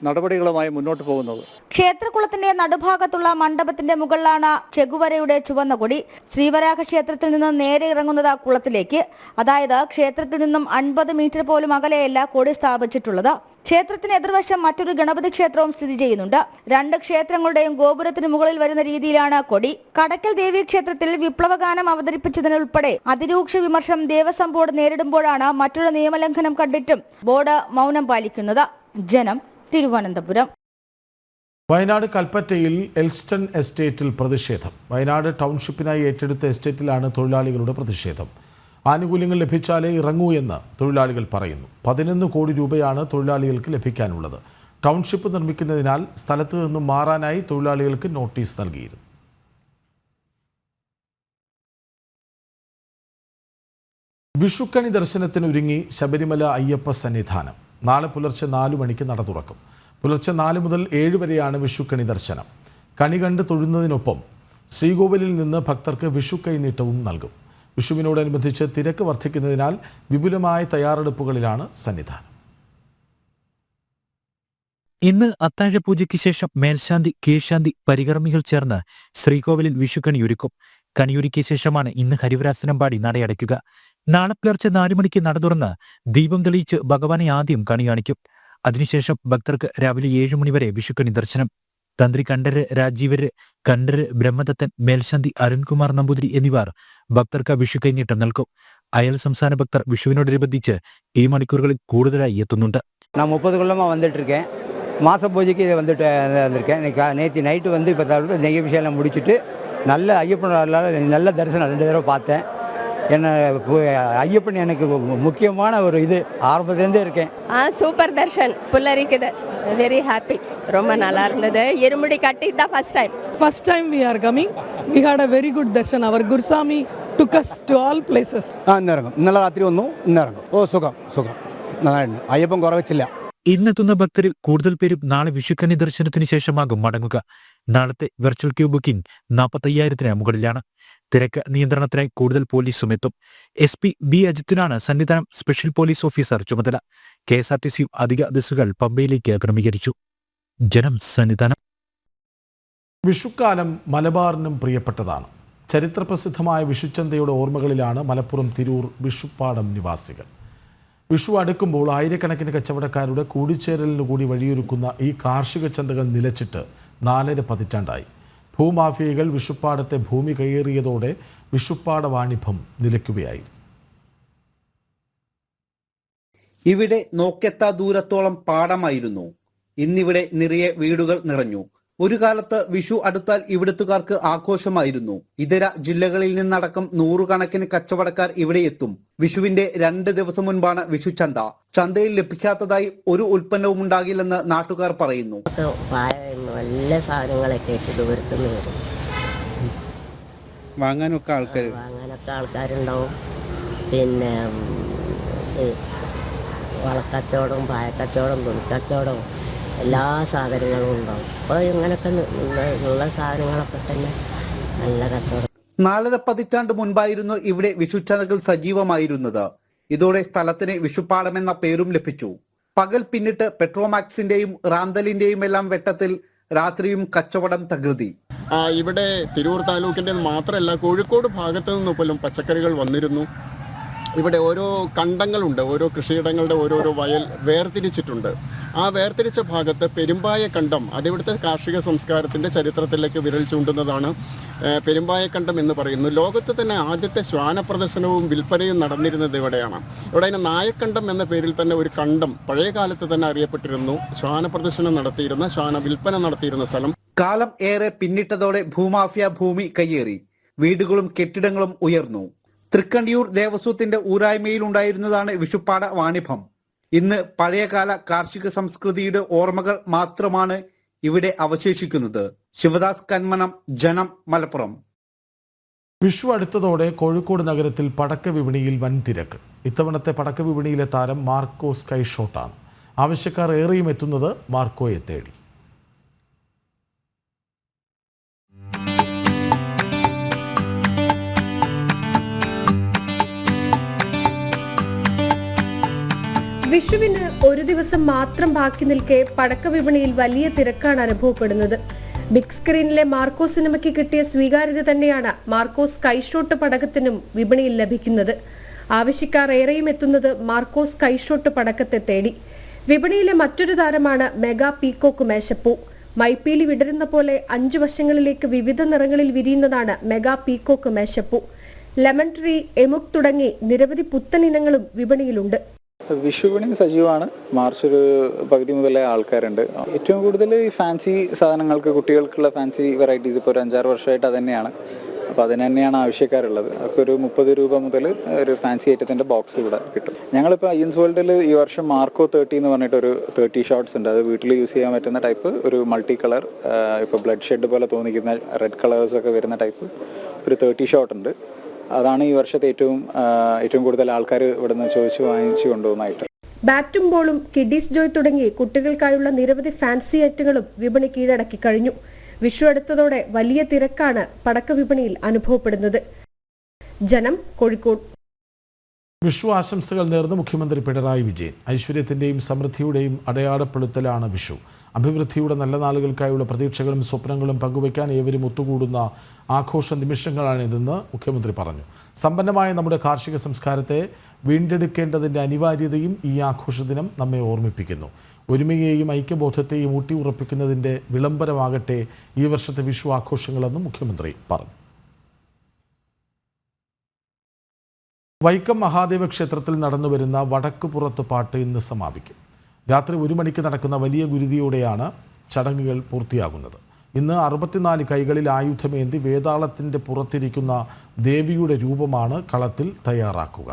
നടപടികളുമായി മുന്നോട്ട് പോകുന്നത്. ക്ഷേത്രക്കുളത്തിന്റെ നടുഭാഗത്തുള്ള മണ്ഡപത്തിന്റെ മുകളിലാണ് ചെഗുവേരയുടെ ചുവന്ന കൊടി. ശ്രീവരാഹ ക്ഷേത്രത്തിൽ നിന്ന് നേരെ ഇറങ്ങുന്നത് കുളത്തിലേക്ക്. അതായത് ക്ഷേത്രത്തിൽ നിന്നും 50 മീറ്റർ പോലും അകലെയല്ല കൊടി സ്ഥാപിച്ചിട്ടുള്ളത്. ക്ഷേത്രത്തിന് എതിർവശം മറ്റൊരു ഗണപതി ക്ഷേത്രവും സ്ഥിതി ചെയ്യുന്നുണ്ട്. 2 ക്ഷേത്രങ്ങളുടെയും ഗോപുരത്തിന് മുകളിൽ വരുന്ന രീതിയിലാണ് കൊടി. കടക്കൽ ദേവീ ക്ഷേത്രത്തിൽ വിപ്ലവഗാനം അവതരിപ്പിച്ചതിനുൾപ്പെടെ അതിരൂക്ഷ വിമർശനം ദേവസ്വം ബോർഡ് നേരിടുമ്പോഴാണ് മറ്റൊരു നിയമലംഘനം കണ്ടിട്ടും ബോർഡ് മൗനം പാലിക്കുന്നത്. ജനം, തിരുവനന്തപുരം. വയനാട് കൽപ്പറ്റയിൽ എൽസ്റ്റൺ എസ്റ്റേറ്റിൽ പ്രതിഷേധം. വയനാട് ടൗൺഷിപ്പിനായി ഏറ്റെടുത്ത എസ്റ്റേറ്റിലാണ് തൊഴിലാളികളുടെ പ്രതിഷേധം. ആനുകൂല്യങ്ങൾ ലഭിച്ചാലേ ഇറങ്ങൂ എന്ന് തൊഴിലാളികൾ പറയുന്നു. 11 കോടി രൂപയാണ് തൊഴിലാളികൾക്ക് ലഭിക്കാനുള്ളത്. ടൗൺഷിപ്പ് നിർമ്മിക്കുന്നതിനാൽ സ്ഥലത്ത് നിന്നും മാറാനായി തൊഴിലാളികൾക്ക് നോട്ടീസ് നൽകിയിരുന്നു. വിഷുക്കണി ദർശനത്തിനൊരുങ്ങി ശബരിമല അയ്യപ്പ സന്നിധാനം. നാളെ പുലർച്ചെ 4 മണിക്ക് നട തുറക്കും. പുലർച്ചെ 4 മുതൽ 7 വരെയാണ് വിഷുക്കണി ദർശനം. കണി കണ്ട് തൊഴുന്നതിനൊപ്പം ശ്രീകോവിലിൽ നിന്ന് ഭക്തർക്ക് വിഷു കൈനീട്ടവും നൽകും. വിഷുവിനോടനുബന്ധിച്ച് തിരക്ക് വർദ്ധിക്കുന്നതിനാൽ വിപുലമായ തയ്യാറെടുപ്പുകളിലാണ് സന്നിധാനം. ഇന്ന് അത്താഴപൂജയ്ക്ക് ശേഷം മേൽശാന്തി, കീഴ്ശാന്തി, പരികർമ്മികൾ ചേർന്ന് ശ്രീകോവിലിൽ വിഷുക്കണി ഒരുക്കും. കണിയൊരുക്കിയ ശേഷമാണ് ഇന്ന് ഹരിവരാസനം പാടി നടയടയ്ക്കുക. നാളെ പുലർച്ചെ 4 മണിക്ക് നട തുറന്ന് ദീപം തെളിയിച്ച് ഭഗവാനെ ആദ്യം കണി കാണിക്കും. അതിനുശേഷം ഭക്തർക്ക് രാവിലെ 7 മണിവരെ വിഷുക്കണി ദർശനം. തന്ത്രി കണ്ഠര് രാജീവര്, കണ്ഠര് ബ്രഹ്മദത്തൻ, മേൽശാന്തി അരുൺകുമാർ നമ്പൂതിരി എന്നിവർ ഭക്തർക്ക് വിഷു കൈനീട്ടം നൽകും. അയൽ സംസ്ഥാന ഭക്തർ വിഷുവിനോടനുബന്ധിച്ച് ഈ മണിക്കൂറുകളിൽ കൂടുതലായി എത്തുന്നുണ്ട്. நான் 30 கொள்ளமாக வந்துட்டு இருக்கேன். மாத பூஜைக்கு இதை வந்திருக்கேன். நேற்று நைட்டு வந்து இப்போ நெய் விஷயம் முடிச்சுட்டு நல்ல ஐயப்பன் நல்ல தரிசனம் 2 தடவை பார்த்தேன். என்ன ஐயப்பன் எனக்கு முக்கியமான ஒரு இது ஆரம்பத்துலேருந்தே இருக்கேன். சூப்பர் தர்ஷன் புல்லரிக்குது. Very happy. ரொம்ப நல்லா இருந்தது. இருமுடி கட்டி தான் first time we are coming. We had a very good darshan. Our Gurusami took us to all places. ഇന്നിറങ്ങും. ഇന്നലെ രാത്രി വന്നു, ഇന്നിറങ്ങും. സുഖം നന്നായിട്ടുണ്ട്. അയ്യപ്പൻ കുറവച്ചില്ല. ഇന്നെത്തുന്ന ഭക്തരിൽ കൂടുതൽ പേരും നാളെ വിഷുക്കണി ദർശനത്തിന് ശേഷമാകും മടങ്ങുക. നാളത്തെ വെർച്വൽ ക്യൂ ബുക്കിംഗ് 45,000-ന് മുകളിലാണ്. തിരക്ക് നിയന്ത്രണത്തിനായി കൂടുതൽ പോലീസും എത്തും. SP B അജിത്തിനാണ് സന്നിധാനം സ്പെഷ്യൽ പോലീസ് ഓഫീസർ ചുമതല. KSRTCയും അധിക ബസ്സുകൾ പമ്പയിലേക്ക് ക്രമീകരിച്ചു. ജനം സന്നിധാനം. വിഷുക്കാലം മലബാറിനും പ്രിയപ്പെട്ടതാണ്. ചരിത്രപ്രസിദ്ധമായ വിഷുച്ചന്തയുടെ ഓർമ്മകളിലാണ് മലപ്പുറം തിരൂർ വിഷുപ്പാടം നിവാസികൾ. വിഷു അടുക്കുമ്പോൾ ആയിരക്കണക്കിന് കച്ചവടക്കാരുടെ കൂടിച്ചേരലിനു കൂടി വഴിയൊരുക്കുന്ന ഈ കാർഷിക ചന്തകൾ നിലച്ചിട്ട് 4.5 പതിറ്റാണ്ടായി. ഭൂമാഫിയകൾ വിഷുപ്പാടത്തെ ഭൂമി കയ്യേറിയതോടെ വിഷുപ്പാട വാണിഭം നിലയ്ക്കുകയായി. ഇവിടെ നോക്കെത്താ ദൂരത്തോളം പാടമായിരുന്നു. ഇന്നിവിടെ നിറയെ വീടുകൾ നിറഞ്ഞു. ഒരു കാലത്ത് വിഷു അടുത്താൽ ഇവിടുത്തുകാർക്ക് ആഘോഷമായിരുന്നു. ഇതര ജില്ലകളിൽ നിന്നടക്കം 100 കണക്കിന് കച്ചവടക്കാർ ഇവിടെ എത്തും. വിഷുവിന്റെ 2 ദിവസം മുൻപാണ് വിഷുചന്ത. ചന്തയിൽ ലഭിക്കാത്തതായി ഒരു ഉൽപ്പന്നവും ഉണ്ടാകില്ലെന്ന് നാട്ടുകാർ പറയുന്നു. നല്ല സാധനങ്ങളൊക്കെ ദൂരത്തുനിന്ന് വരും. വാങ്ങാനൊക്കെ ആൾക്കാരുണ്ടാവും. പിന്നെ വളക്കച്ചവടം, പായക്കച്ചവടം, തുണിക്കച്ചവടം, എല്ലാ സാധനങ്ങളും ഉണ്ടാവും. അപ്പോൾ ഇങ്ങനെയൊക്കെ ഉള്ള സാധനങ്ങളൊക്കെ തന്നെ നല്ല കച്ചവടം. 4.5 പതിറ്റാണ്ട് മുൻപായിരുന്നു ഇവിടെ വിഷുച്ചന്തകൾ സജീവമായിരുന്നത്. ഇതോടെ സ്ഥലത്തിന് വിഷുപ്പാടം എന്ന പേരും ലഭിച്ചു. പകൽ പിന്നിട്ട് പെട്രോമാക്സിന്റെയും റാന്തലിന്റെയും എല്ലാം വെട്ടത്തിൽ രാത്രിയും കച്ചവടം തകൃതി. ഇവിടെ തിരൂർ താലൂക്കിന്റെ മാത്രമല്ല കോഴിക്കോട് ഭാഗത്തു നിന്ന് പോലും പച്ചക്കറികൾ വന്നിരുന്നു. ഇവിടെ ഓരോ കണ്ടങ്ങളുണ്ട്. ഓരോ കൃഷിയിടങ്ങളുടെ ഓരോരോ വയൽ വേർതിരിച്ചിട്ടുണ്ട്. ആ വേർതിരിച്ച ഭാഗത്ത് പെരുമ്പായ കണ്ടം, അതിവിടുത്തെ കാർഷിക സംസ്കാരത്തിൻ്റെ ചരിത്രത്തിലേക്ക് വിരൽ ചൂണ്ടുന്നതാണ്. പെരുമ്പായ കണ്ടം എന്ന് പറയുന്നു. ലോകത്ത് തന്നെ ആദ്യത്തെ ശ്വാന പ്രദർശനവും വിൽപ്പനയും നടന്നിരുന്നത് ഇവിടെയാണ്. ഇവിടെ അതിന് നായക്കണ്ടം എന്ന പേരിൽ തന്നെ ഒരു കണ്ടം പഴയ കാലത്ത് തന്നെ അറിയപ്പെട്ടിരുന്നു. ശ്വാന പ്രദർശനം നടത്തിയിരുന്ന, ശ്വാന വിൽപ്പന നടത്തിയിരുന്ന സ്ഥലം. കാലം ഏറെ പിന്നിട്ടതോടെ ഭൂമാഫിയ ഭൂമി കയ്യേറി. വീടുകളും കെട്ടിടങ്ങളും ഉയർന്നു. തൃക്കണ്ടിയൂർ ദേവസ്വത്തിന്റെ ഊരായ്മയിലുണ്ടായിരുന്നതാണ് വിഷുപ്പാട വാണിഭം. ഇന്ന് പഴയകാല കാർഷിക സംസ്കൃതിയുടെ ഓർമ്മകൾ മാത്രമാണ് ഇവിടെ അവശേഷിക്കുന്നത്. ശിവദാസ് കന്മനം, ജനം, മലപ്പുറം. വിഷു അടുത്തതോടെ കോഴിക്കോട് നഗരത്തിൽ പടക്ക വിപണിയിൽ വൻ തിരക്ക്. ഇത്തവണത്തെ പടക്ക വിപണിയിലെ താരം മാർക്കോ സ്കൈ ഷോട്ടാണ്. ആവശ്യക്കാർ ഏറെയും എത്തുന്നത് മാർക്കോയെ തേടി. വിഷുവിന് ഒരു ദിവസം മാത്രം ബാക്കി നിൽക്കെ പടക്ക വിപണിയിൽ വലിയ തിരക്കാണ് അനുഭവപ്പെടുന്നത്. ബിഗ് സ്ക്രീനിലെ മാർക്കോ സിനിമയ്ക്ക് കിട്ടിയ സ്വീകാര്യത തന്നെയാണ് മാർക്കോ സ്കൈ ഷോട്ട് പടക്കത്തിനും വിപണിയിൽ ലഭിക്കുന്നത്. ആവശ്യക്കാർ ഏറെയും എത്തുന്നത് മാർക്കോ സ്കൈ ഷോട്ട് പടക്കത്തെ തേടി. വിപണിയിലെ മറ്റൊരു താരമാണ് മെഗാ പീക്കോക്ക് മേശപ്പൂ. മൈപ്പീലി വിടരുന്ന പോലെ 5 വശങ്ങളിലേക്ക് വിവിധ നിറങ്ങളിൽ വിരിയുന്നതാണ് മെഗാ പീക്കോക്ക് മേശപ്പൂ. ലെമൺ ട്രീ, എമുക് തുടങ്ങി നിരവധി പുത്തൻ ഇനങ്ങളും വിപണിയിലുണ്ട്. വിഷുവിന് സജീവമാണ്. മാർച്ച് ഒരു പകുതി മുതലേ ആൾക്കാരുണ്ട്. ഏറ്റവും കൂടുതൽ ഈ ഫാൻസി സാധനങ്ങൾക്ക്, കുട്ടികൾക്കുള്ള ഫാൻസി വെറൈറ്റീസ് ഇപ്പോൾ ഒരു 5-6 വർഷമായിട്ട് അത് തന്നെയാണ്. അപ്പോൾ അതിന് തന്നെയാണ് ആവശ്യക്കാരുള്ളത്. അതൊക്കെ ഒരു 30 രൂപ മുതൽ ഒരു ഫാൻസി ഐറ്റത്തിൻ്റെ ബോക്സ് ഇവിടെ കിട്ടും. ഞങ്ങളിപ്പോൾ അയ്യൻസ് വേൾഡിൽ ഈ വർഷം മാർക്കോ 30 എന്ന് പറഞ്ഞിട്ടൊരു 30 ഷോട്ട്സ് ഉണ്ട്. അത് വീട്ടിൽ യൂസ് ചെയ്യാൻ പറ്റുന്ന ടൈപ്പ്, ഒരു മൾട്ടി കളർ, ഇപ്പോൾ ബ്ലഡ് ഷെഡ് പോലെ തോന്നിക്കുന്ന റെഡ് കളേഴ്സൊക്കെ വരുന്ന ടൈപ്പ് ഒരു 30 ഷോട്ട് ഉണ്ട്. അതാണ് ഈ വർഷത്തെ ഏറ്റവും കൂടുതൽ ആൾക്കാർ ഇവിടെ നിന്ന് ചോദിച്ച് വാങ്ങിച്ചു കൊണ്ടുപോകുന്നതായിട്ട്. ബാറ്റും ബോളും, കിഡീസ് ജോയ് തുടങ്ങി കുട്ടികൾക്കായുള്ള നിരവധി ഫാൻസി ഐറ്റങ്ങളും വിപണി കീഴടക്കി കഴിഞ്ഞു. വിഷു അടുത്തതോടെ വലിയ തിരക്കാണ് പടക്ക വിപണിയിൽ അനുഭവപ്പെടുന്നത്. ജനം, കോഴിക്കോട്. വിഷു ആശംസകൾ നേർന്ന് മുഖ്യമന്ത്രി പിണറായി വിജയൻ. ഐശ്വര്യത്തിൻ്റെയും സമൃദ്ധിയുടെയും അടയാളപ്പെടുത്തലാണ് വിഷു. അഭിവൃദ്ധിയുടെ നല്ല നാളുകൾക്കായുള്ള പ്രതീക്ഷകളും സ്വപ്നങ്ങളും പങ്കുവയ്ക്കാൻ ഏവരും ഒത്തുകൂടുന്ന ആഘോഷ നിമിഷങ്ങളാണിതെന്ന് മുഖ്യമന്ത്രി പറഞ്ഞു. സമ്പന്നമായ നമ്മുടെ കാർഷിക സംസ്കാരത്തെ വീണ്ടെടുക്കേണ്ടതിൻ്റെ അനിവാര്യതയും ഈ ആഘോഷദിനം നമ്മെ ഓർമ്മിപ്പിക്കുന്നു. ഒരുമയെയും ഐക്യബോധത്തെയും ഊട്ടിയുറപ്പിക്കുന്നതിൻ്റെ വിളംബരമാകട്ടെ ഈ വർഷത്തെ വിഷു ആഘോഷങ്ങളെന്നും മുഖ്യമന്ത്രി പറഞ്ഞു. വൈക്കം മഹാദേവ ക്ഷേത്രത്തിൽ നടന്നുവരുന്ന വടക്കുപുറത്ത് പാട്ട് ഇന്ന് സമാപിക്കും. രാത്രി 1 മണിക്ക് നടക്കുന്ന വലിയ ഗുരുതിയോടെയാണ് ചടങ്ങുകൾ പൂർത്തിയാകുന്നത്. ഇന്ന് 64 കൈകളിൽ ആയുധമേന്തി വേതാളത്തിൻ്റെ പുറത്തിരിക്കുന്ന ദേവിയുടെ രൂപമാണ് കളത്തിൽ തയ്യാറാക്കുക.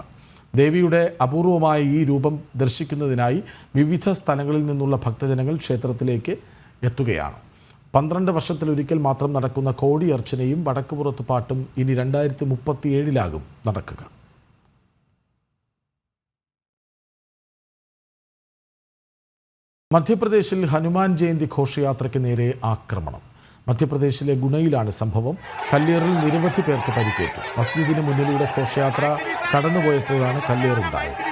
ദേവിയുടെ അപൂർവമായ ഈ രൂപം ദർശിക്കുന്നതിനായി വിവിധ സ്ഥലങ്ങളിൽ നിന്നുള്ള ഭക്തജനങ്ങൾ ക്ഷേത്രത്തിലേക്ക് എത്തുകയാണ്. 12 വർഷത്തിലൊരിക്കൽ മാത്രം നടക്കുന്ന കോടിയർച്ചനയും വടക്കുപുറത്ത് പാട്ടും ഇനി 2037 നടക്കുക. മധ്യപ്രദേശിൽ ഹനുമാൻ ജയന്തി ഘോഷയാത്രയ്ക്ക് നേരെ ആക്രമണം. മധ്യപ്രദേശിലെ ഗുണയിലാണ് സംഭവം. കല്ലേറിൽ നിരവധി പേർക്ക് പരിക്കേറ്റു. മസ്ജിദിന് മുന്നിലൂടെ ഘോഷയാത്ര കടന്നുപോയപ്പോഴാണ് കല്ലേറുണ്ടായത്.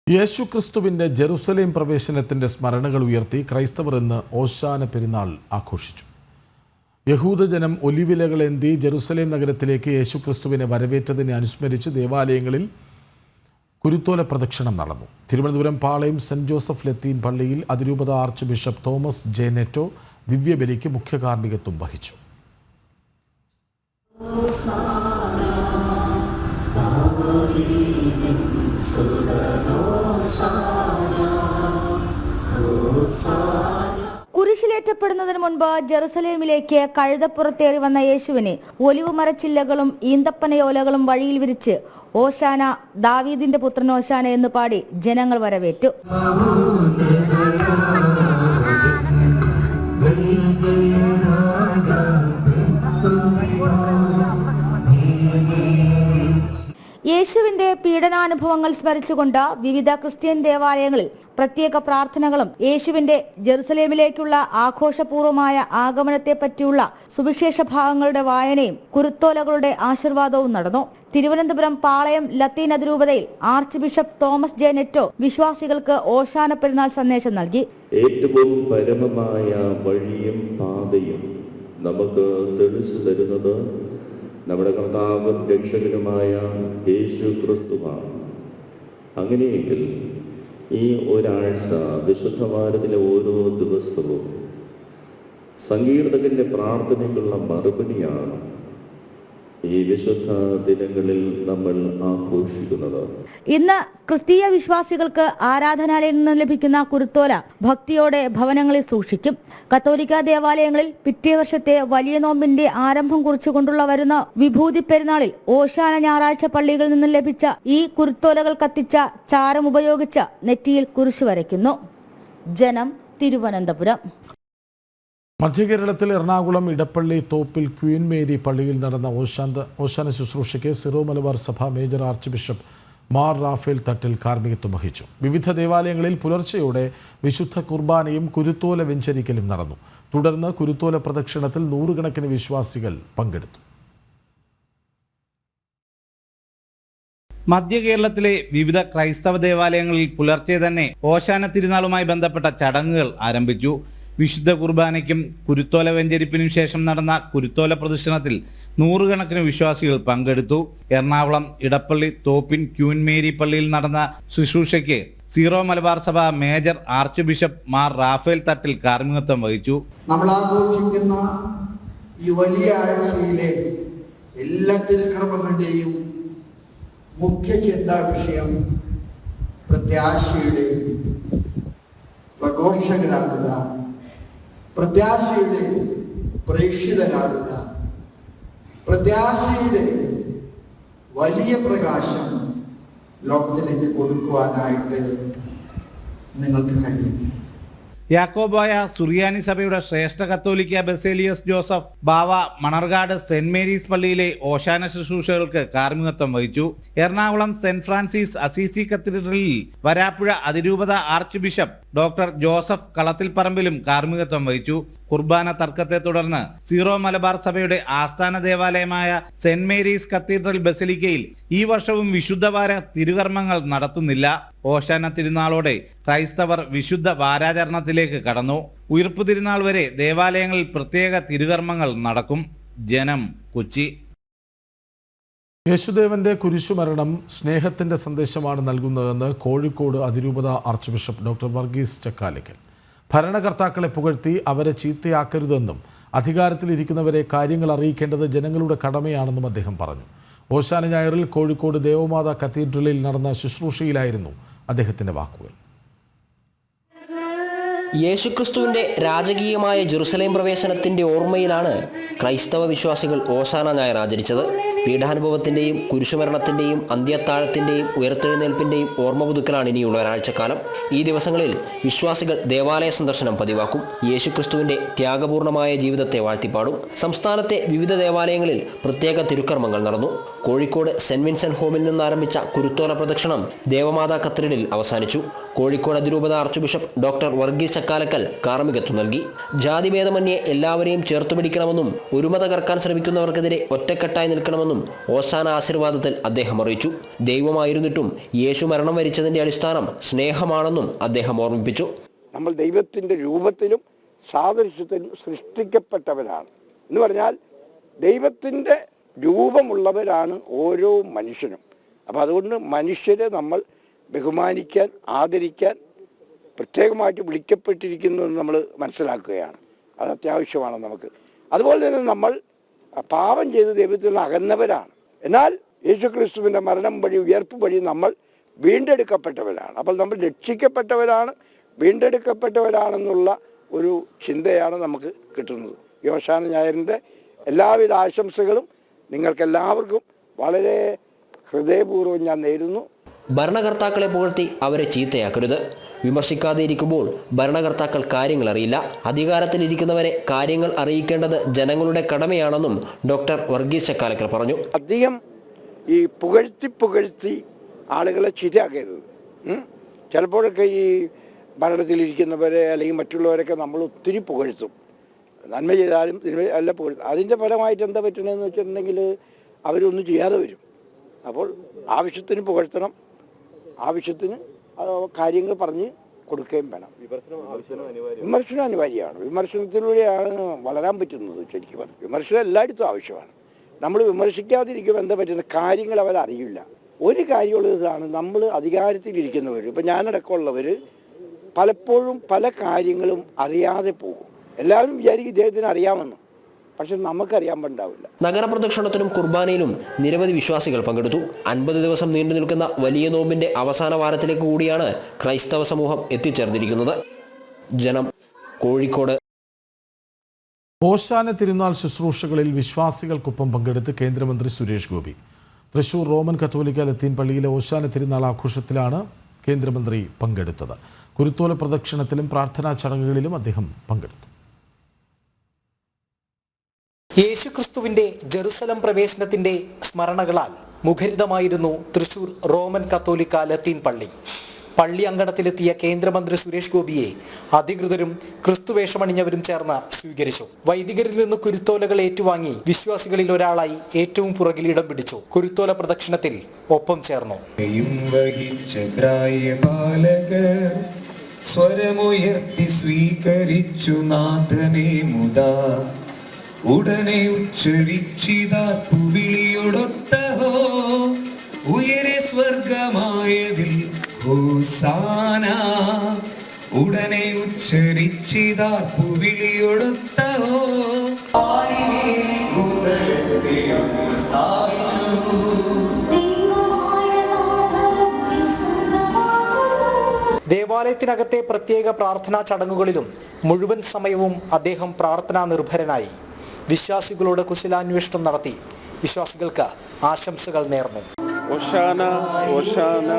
യേശു ക്രിസ്തുവിൻ്റെ ജെറുസലേം പ്രവേശനത്തിൻ്റെ സ്മരണകൾ ഉയർത്തി ക്രൈസ്തവർ ഇന്ന് ഓശാന പെരുന്നാൾ ആഘോഷിച്ചു. യഹൂദജനം ഒലിവിലകളേന്തി ജെറുസലേം നഗരത്തിലേക്ക് യേശുക്രിസ്തുവിനെ വരവേറ്റതിനെ അനുസ്മരിച്ച് ദേവാലയങ്ങളിൽ കുരുത്തോല പ്രദക്ഷിണം നടന്നു. തിരുവനന്തപുരം പാളയം സെന്റ് ജോസഫ് ലത്തീൻ പള്ളിയിൽ അതിരൂപത ആർച്ച് ബിഷപ്പ് തോമസ് ജെ നെറ്റോ ദിവ്യബലിക്ക് മുഖ്യ കാർമ്മികത്വം വഹിച്ചു. കുരിശിലേറ്റപ്പെടുന്നതിന് മുൻപ് ജെറുസലേമിലേക്ക് കഴുതപ്പുറത്തേറി വന്ന യേശുവിനെ ഒലിവ് മരച്ചില്ലകളും ഈന്തപ്പനയോലകളും വഴിയിൽ വിരിച്ച് ഓശാന, ദാവീദിന്റെ പുത്രൻ ഓശാന എന്ന് പാടി ജനങ്ങൾ വരവേറ്റു. യേശുവിന്റെ പീഡനാനുഭവങ്ങൾ സ്മരിച്ചുകൊണ്ട് വിവിധ ക്രിസ്ത്യൻ ദേവാലയങ്ങളിൽ പ്രത്യേക പ്രാർത്ഥനകളും യേശുവിന്റെ ജെറുസലേമിലേക്കുള്ള ആഘോഷപൂർവമായ ആഗമനത്തെ പറ്റിയുള്ള സുവിശേഷ ഭാഗങ്ങളുടെ വായനയും കുരുത്തോലകളുടെ ആശീർവാദവും നടന്നു. തിരുവനന്തപുരം പാളയം ലത്തീൻ അതിരൂപതയിൽ ആർച്ച് ബിഷപ്പ് തോമസ് ജെ നെറ്റോ വിശ്വാസികൾക്ക് ഓശാന പെരുന്നാൾ സന്ദേശം നൽകി. ഏറ്റവും പരമമായ വഴിയും പാതയും നമുക്ക് തെളിച്ചു തരുന്നത് നമ്മുടെ കർത്താവും രക്ഷകനുമായ യേശു ക്രിസ്തുവാണ്. അങ്ങനെയെങ്കിൽ ഈ ഒരാഴ്ച വിശുദ്ധ വാരത്തിലെ ഓരോ ദിവസവും സങ്കീർത്തകന്റെ പ്രാർത്ഥനയ്ക്കുള്ള മറുപടിയാണ് ഈ വിശുദ്ധ ദിനങ്ങളിൽ നമ്മൾ ആഘോഷിക്കുന്നത്. ഇന്ന് ക്രിസ്തീയ വിശ്വാസികൾക്ക് ആരാധനാലയത്തിൽ നിന്ന് ലഭിക്കുന്ന കുരുത്തോല ഭക്തിയോടെ ഭവനങ്ങളിൽ സൂക്ഷിക്കും. കത്തോലിക്ക ദേവാലയങ്ങളിൽ പിറ്റേ വർഷത്തെ വലിയ നോമ്പിന്റെ ആരംഭം കുറിച്ചുകൊണ്ടുള്ള വരുന്ന വിഭൂതി പെരുന്നാളിൽ ഓശാന ഞായറാഴ്ച പള്ളികളിൽ നിന്നും ലഭിച്ച ഈ കുരുത്തോലകൾ കത്തിച്ച ചാരം ഉപയോഗിച്ച് നെറ്റിയിൽ കുരിശ് വരയ്ക്കുന്നു. ജനം, തിരുവനന്തപുരം. മധ്യകേരളത്തിൽ എറണാകുളം ഇടപ്പള്ളി തോപ്പിൽ ക്വീൻ മേരി പള്ളിയിൽ നടന്ന ഓശാന ശുശ്രൂഷയ്ക്ക് സിറോ മലബാർ സഭ മേജർ ആർച്ച് ബിഷപ്പ് മാർ റാഫേൽ തട്ടിൽ കാർമ്മികത്വം വഹിച്ചു. വിവിധ ദേവാലയങ്ങളിൽ പുലർച്ചെയോടെ വിശുദ്ധ കുർബാനയും കുരുത്തോല വെഞ്ചരിക്കലും നടന്നു. തുടർന്ന് കുരുത്തോല പ്രദക്ഷിണത്തിൽ 100 കണക്കിന് വിശ്വാസികൾ പങ്കെടുത്തു. മധ്യകേരളത്തിലെ വിവിധ ക്രൈസ്തവ ദേവാലയങ്ങളിൽ പുലർച്ചെ തന്നെ ഓശാന തിരുനാളുമായി ബന്ധപ്പെട്ട ചടങ്ങുകൾ ആരംഭിച്ചു. വിശുദ്ധ കുർബാനയ്ക്കും കുരുത്തോല വെഞ്ചരിപ്പിനും ശേഷം നടന്ന കുരുത്തോല പ്രദക്ഷിണത്തിൽ 100 കണക്കിന് വിശ്വാസികൾ പങ്കെടുത്തു. എറണാകുളം ഇടപ്പള്ളി തോപ്പിൻ ക്വീൻ മേരി പള്ളിയിൽ നടന്ന ശുശ്രൂഷയ്ക്ക് സീറോ മലബാർ സഭ മേജർ ആർച്ച് ബിഷപ്പ് മാർ റാഫേൽ തട്ടിൽ കാർമ്മികത്വം വഹിച്ചു. നമ്മൾ ആഘോഷിക്കുന്ന ഈ വലിയ ആഴ്ചയിലെ എല്ലാ തിരുക്കർമ്മങ്ങളുടെയും മുഖ്യ ചിന്താ വിഷയം പ്രത്യാശയുടെ പ്രഘോഷകരാകുക, പ്രത്യാശയുടെ പ്രേക്ഷിതരാകുക, പ്രത്യാശയുടെ വലിയ പ്രകാശം ലോകത്തിലേക്ക് കൊടുക്കുവാനായിട്ട് നിങ്ങൾക്ക് കഴിയട്ടെ. യാക്കോബായ സുറിയാനി സഭയുടെ ശ്രേഷ്ഠ കത്തോലിക്ക ബസേലിയസ് ജോസഫ് ബാവ മണർകാട് സെന്റ് മേരീസ് പള്ളിയിലെ ഓശാന ശുശ്രൂഷകൾക്ക് കാർമ്മികത്വം വഹിച്ചു. എറണാകുളം സെന്റ് ഫ്രാൻസിസ് അസീസി കത്തീഡ്രലിൽ വരാപ്പുഴ അതിരൂപത ആർച്ച് ബിഷപ്പ് ഡോക്ടർ ജോസഫ് കളത്തിൽപ്പറമ്പിലും കാർമ്മികത്വം വഹിച്ചു. കുർബാന തർക്കത്തെ തുടർന്ന് സീറോ മലബാർ സഭയുടെ ആസ്ഥാന ദേവാലയമായ സെന്റ് മേരീസ് കത്തീഡ്രൽ ബസിലിക്കയിൽ ഈ വർഷവും വിശുദ്ധവാര തിരുകർമ്മങ്ങൾ നടത്തുന്നില്ല. ഓശാന തിരുനാളോടെ ക്രൈസ്തവർ വിശുദ്ധ വാരാചരണത്തിലേക്ക് കടന്നു. ഉയിർപ്പ് തിരുനാൾ വരെ ദേവാലയങ്ങളിൽ പ്രത്യേക തിരുകർമ്മങ്ങൾ നടക്കും. ജനം, കൊച്ചി. യേശുദേവന്റെ കുരിശുമരണം സ്നേഹത്തിന്റെ സന്ദേശമാണ് നൽകുന്നതെന്ന് കോഴിക്കോട് അതിരൂപത archbishop doctor Varghese Chakkalakkal. ഭരണകർത്താക്കളെ പുകഴ്ത്തി അവരെ ചീത്തയാക്കരുതെന്നും അധികാരത്തിലിരിക്കുന്നവരെ കാര്യങ്ങൾ അറിയിക്കേണ്ടത് ജനങ്ങളുടെ കടമയാണെന്നും അദ്ദേഹം പറഞ്ഞു. ഓശാന ഞായറിൽ കോഴിക്കോട് ദേവമാതാ കത്തീഡ്രലിൽ നടന്ന ശുശ്രൂഷയിലായിരുന്നു അദ്ദേഹത്തിന്റെ വാക്കുകൾ. യേശുക്രിസ്തുവിന്റെ രാജകീയമായ ജെറുസലേം പ്രവേശനത്തിന്റെ ഓർമ്മയിലാണ് ക്രൈസ്തവ വിശ്വാസികൾ ഓശാന ഞായർ ആചരിച്ചത്. പീഡാനുഭവത്തിന്റെയും കുരിശുമരണത്തിന്റെയും അന്ത്യത്താഴത്തിന്റെയും ഉയർത്തെഴുന്നേൽപ്പിന്റെയും ഓർമ്മ പുതുക്കലാണ് ഇനിയുള്ള ഒരാഴ്ചക്കാലം. ഈ ദിവസങ്ങളിൽ വിശ്വാസികൾ ദേവാലയ സന്ദർശനം പതിവാക്കും. യേശുക്രിസ്തുവിന്റെ ത്യാഗപൂർണമായ ജീവിതത്തെ വാഴ്ത്തിപ്പാടും. സംസ്ഥാനത്തെ വിവിധ ദേവാലയങ്ങളിൽ പ്രത്യേക തിരുക്കർമ്മങ്ങൾ നടന്നു. കോഴിക്കോട് സെന്റ് വിൻസെന്റ് ഹോമിൽ നിന്ന് ആരംഭിച്ച കുരുത്തോല പ്രദക്ഷിണം ദേവമാതാ കത്തീഡ്രലിൽ അവസാനിച്ചു. കോഴിക്കോട് അതിരൂപത archbishop doctor Varghese Chakkalakkal കാർമ്മികത്വം നൽകി. ജാതിഭേദമന്യേ എല്ലാവരെയും ചേർത്തുപിടിക്കണമെന്നും ഒരുമ തകർക്കാൻ ശ്രമിക്കുന്നവർക്കെതിരെ ഒറ്റക്കെട്ടായി നിൽക്കണമെന്നും ഓശാന ആശീർവാദത്തിൽ അദ്ദേഹം അറിയിച്ചു. ദൈവമായിരുന്നിട്ടും യേശു മരണം വരിച്ചതിന്റെ അടിസ്ഥാനം സ്നേഹമാണെന്നും അദ്ദേഹം ഓർമ്മിപ്പിച്ചു. നമ്മൾ ദൈവത്തിന്റെ രൂപത്തിലും സാദൃശ്യത്തിലും സൃഷ്ടിക്കപ്പെട്ടവരാണ് എന്ന് പറഞ്ഞാൽ ദൈവത്തിന്റെ രൂപമുള്ളവരാണ് ഓരോ മനുഷ്യനും. അപ്പം അതുകൊണ്ട് മനുഷ്യരെ നമ്മൾ ബഹുമാനിക്കാൻ, ആദരിക്കാൻ പ്രത്യേകമായിട്ട് വിളിക്കപ്പെട്ടിരിക്കുന്നു എന്ന് നമ്മൾ മനസ്സിലാക്കുകയാണ്. അത് അത്യാവശ്യമാണ് നമുക്ക്. അതുപോലെ തന്നെ നമ്മൾ പാപം ചെയ്ത് ദൈവത്തിൽ നിന്ന് അകന്നവരാണ്. എന്നാൽ യേശുക്രിസ്തുവിൻ്റെ മരണം വഴി, ഉയർപ്പ് വഴി നമ്മൾ വീണ്ടെടുക്കപ്പെട്ടവരാണ്. അപ്പോൾ നമ്മൾ രക്ഷിക്കപ്പെട്ടവരാണ്, വീണ്ടെടുക്കപ്പെട്ടവരാണെന്നുള്ള ഒരു ചിന്തയാണ് നമുക്ക് കിട്ടുന്നത്. ഈ ഓശാന ഞായറിൻ്റെ എല്ലാവിധ ആശംസകളും നിങ്ങൾക്കെല്ലാവർക്കും വളരെ ഹൃദയപൂർവ്വം ഞാൻ നേരുന്നു. ഭരണകർത്താക്കളെ പുകഴ്ത്തി അവരെ ചീത്തയാക്കരുത്. വിമർശിക്കാതെ ഇരിക്കുമ്പോൾ ഭരണകർത്താക്കൾ കാര്യങ്ങൾ അറിയില്ല. അധികാരത്തിലിരിക്കുന്നവരെ കാര്യങ്ങൾ അറിയിക്കേണ്ടത് ജനങ്ങളുടെ കടമയാണെന്നും ഡോക്ടർ വർഗീസ് ചക്കാലക്കൽ പറഞ്ഞു. അധികം ഈ പുകഴ്ത്തി ആളുകളെ ചീത്തയാക്കരുത്. ചിലപ്പോഴൊക്കെ ഈ ഭരണത്തിലിരിക്കുന്നവരെ അല്ലെങ്കിൽ മറ്റുള്ളവരൊക്കെ നമ്മൾ ഒത്തിരി പുകഴ്ത്തും. നന്മ ചെയ്താലും അല്ല പുകഴ്ത്തും. അതിൻ്റെ ഫലമായിട്ട് എന്താ പറ്റണമെന്ന് വെച്ചിട്ടുണ്ടെങ്കിൽ അവരൊന്നും ചെയ്യാതെ വരും. അപ്പോൾ ആവശ്യത്തിന് പുകഴ്ത്തണം, ആവശ്യത്തിന് കാര്യങ്ങൾ പറഞ്ഞ് കൊടുക്കുകയും വേണം. വിമർശനം അനിവാര്യമാണ്. വിമർശനത്തിലൂടെയാണ് വളരാൻ പറ്റുന്നത്. ശരിക്കും പറഞ്ഞു വിമർശനം എല്ലായിടത്തും ആവശ്യമാണ്. നമ്മൾ വിമർശിക്കാതിരിക്കുമ്പോൾ എന്താ പറ്റുന്നത്, കാര്യങ്ങൾ അവരറിയില്ല. ഒരു കാര്യമുള്ളതാണ്, നമ്മൾ അധികാരത്തിലിരിക്കുന്നവർ, ഇപ്പം ഞാനടക്കമുള്ളവർ പലപ്പോഴും പല കാര്യങ്ങളും അറിയാതെ പോകും. എല്ലാവരും വിചാരിക്കും ഇദ്ദേഹത്തിന് അറിയാമെന്ന്, പക്ഷെ നമുക്കറിയാൻ പറ്റാവില്ല. നഗരപ്രദക്ഷിണത്തിനും കുർബാനയിലും നിരവധി വിശ്വാസികൾ പങ്കെടുത്തു. 50 ദിവസം നീണ്ടു നിൽക്കുന്ന വലിയ നോമ്പിന്റെ അവസാന വാരത്തിലേക്ക് കൂടിയാണ് ക്രൈസ്തവ സമൂഹം എത്തിച്ചേർന്നിരിക്കുന്നത്. ജനം, കോഴിക്കോട്. ഓശാന തിരുനാൾ ശുശ്രൂഷകളിൽ വിശ്വാസികൾക്കൊപ്പം പങ്കെടുത്ത് കേന്ദ്രമന്ത്രി സുരേഷ് ഗോപി. തൃശൂർ റോമൻ കത്തോലിക്ക ലത്തീൻ പള്ളിയിലെ ഓശാന തിരുനാൾ ആഘോഷത്തിലാണ് കേന്ദ്രമന്ത്രി പങ്കെടുത്തത്. കുരുത്തോല പ്രദക്ഷിണത്തിലും പ്രാർത്ഥനാ ചടങ്ങുകളിലും അദ്ദേഹം പങ്കെടുത്തു. യേശുക്രിസ്തുവിന്റെ ജെറുസലം പ്രവേശനത്തിന്റെ സ്മരണകളാൽ മുഖരിതമായിരുന്നു തൃശൂർ റോമൻ കത്തോലിക്ക ലത്തീൻ പള്ളി. പള്ളി അങ്കണത്തിലെത്തിയ കേന്ദ്രമന്ത്രി സുരേഷ് ഗോപിയെ അധികൃതരും ക്രിസ്തുവേഷമണിഞ്ഞവരും ചേർന്ന് സ്വീകരിച്ചു. വൈദികരിൽ നിന്ന് കുരുത്തോലകൾ ഏറ്റുവാങ്ങി വിശ്വാസികളിൽ ഒരാളായി ഏറ്റവും പുറകിൽ ഇടം പിടിച്ചു. കുരുത്തോല പ്രദക്ഷിണത്തിൽ ഒപ്പം ചേർന്നു. സ്വരമുയർത്തി സ്വീകരിച്ചു നാഥനെ മുദാ, ഉടനെ ഉച്ചരിച്ചിതാർപ്പുവിളിയൊടൊത്തഹോ, ഉയരെ സ്വർഗമായതിൽ ഹോസാന, ഉടനെ ഉച്ചരിച്ചിതാർപ്പു വിളിയൊടുത്തോ ദേവാലയത്തിനകത്തെ പ്രത്യേക പ്രാർത്ഥനാ ചടങ്ങുകളിലും മുഴുവൻ സമയവും അദ്ദേഹം പ്രാർത്ഥനാ നിർഭരനായി. വിശ്വാസികളോട് കുശലാന്വേഷണം നടത്തി വിശ്വാസികൾക്ക് ആശംസകൾ നേർന്നു. ഓശാന ഓശാന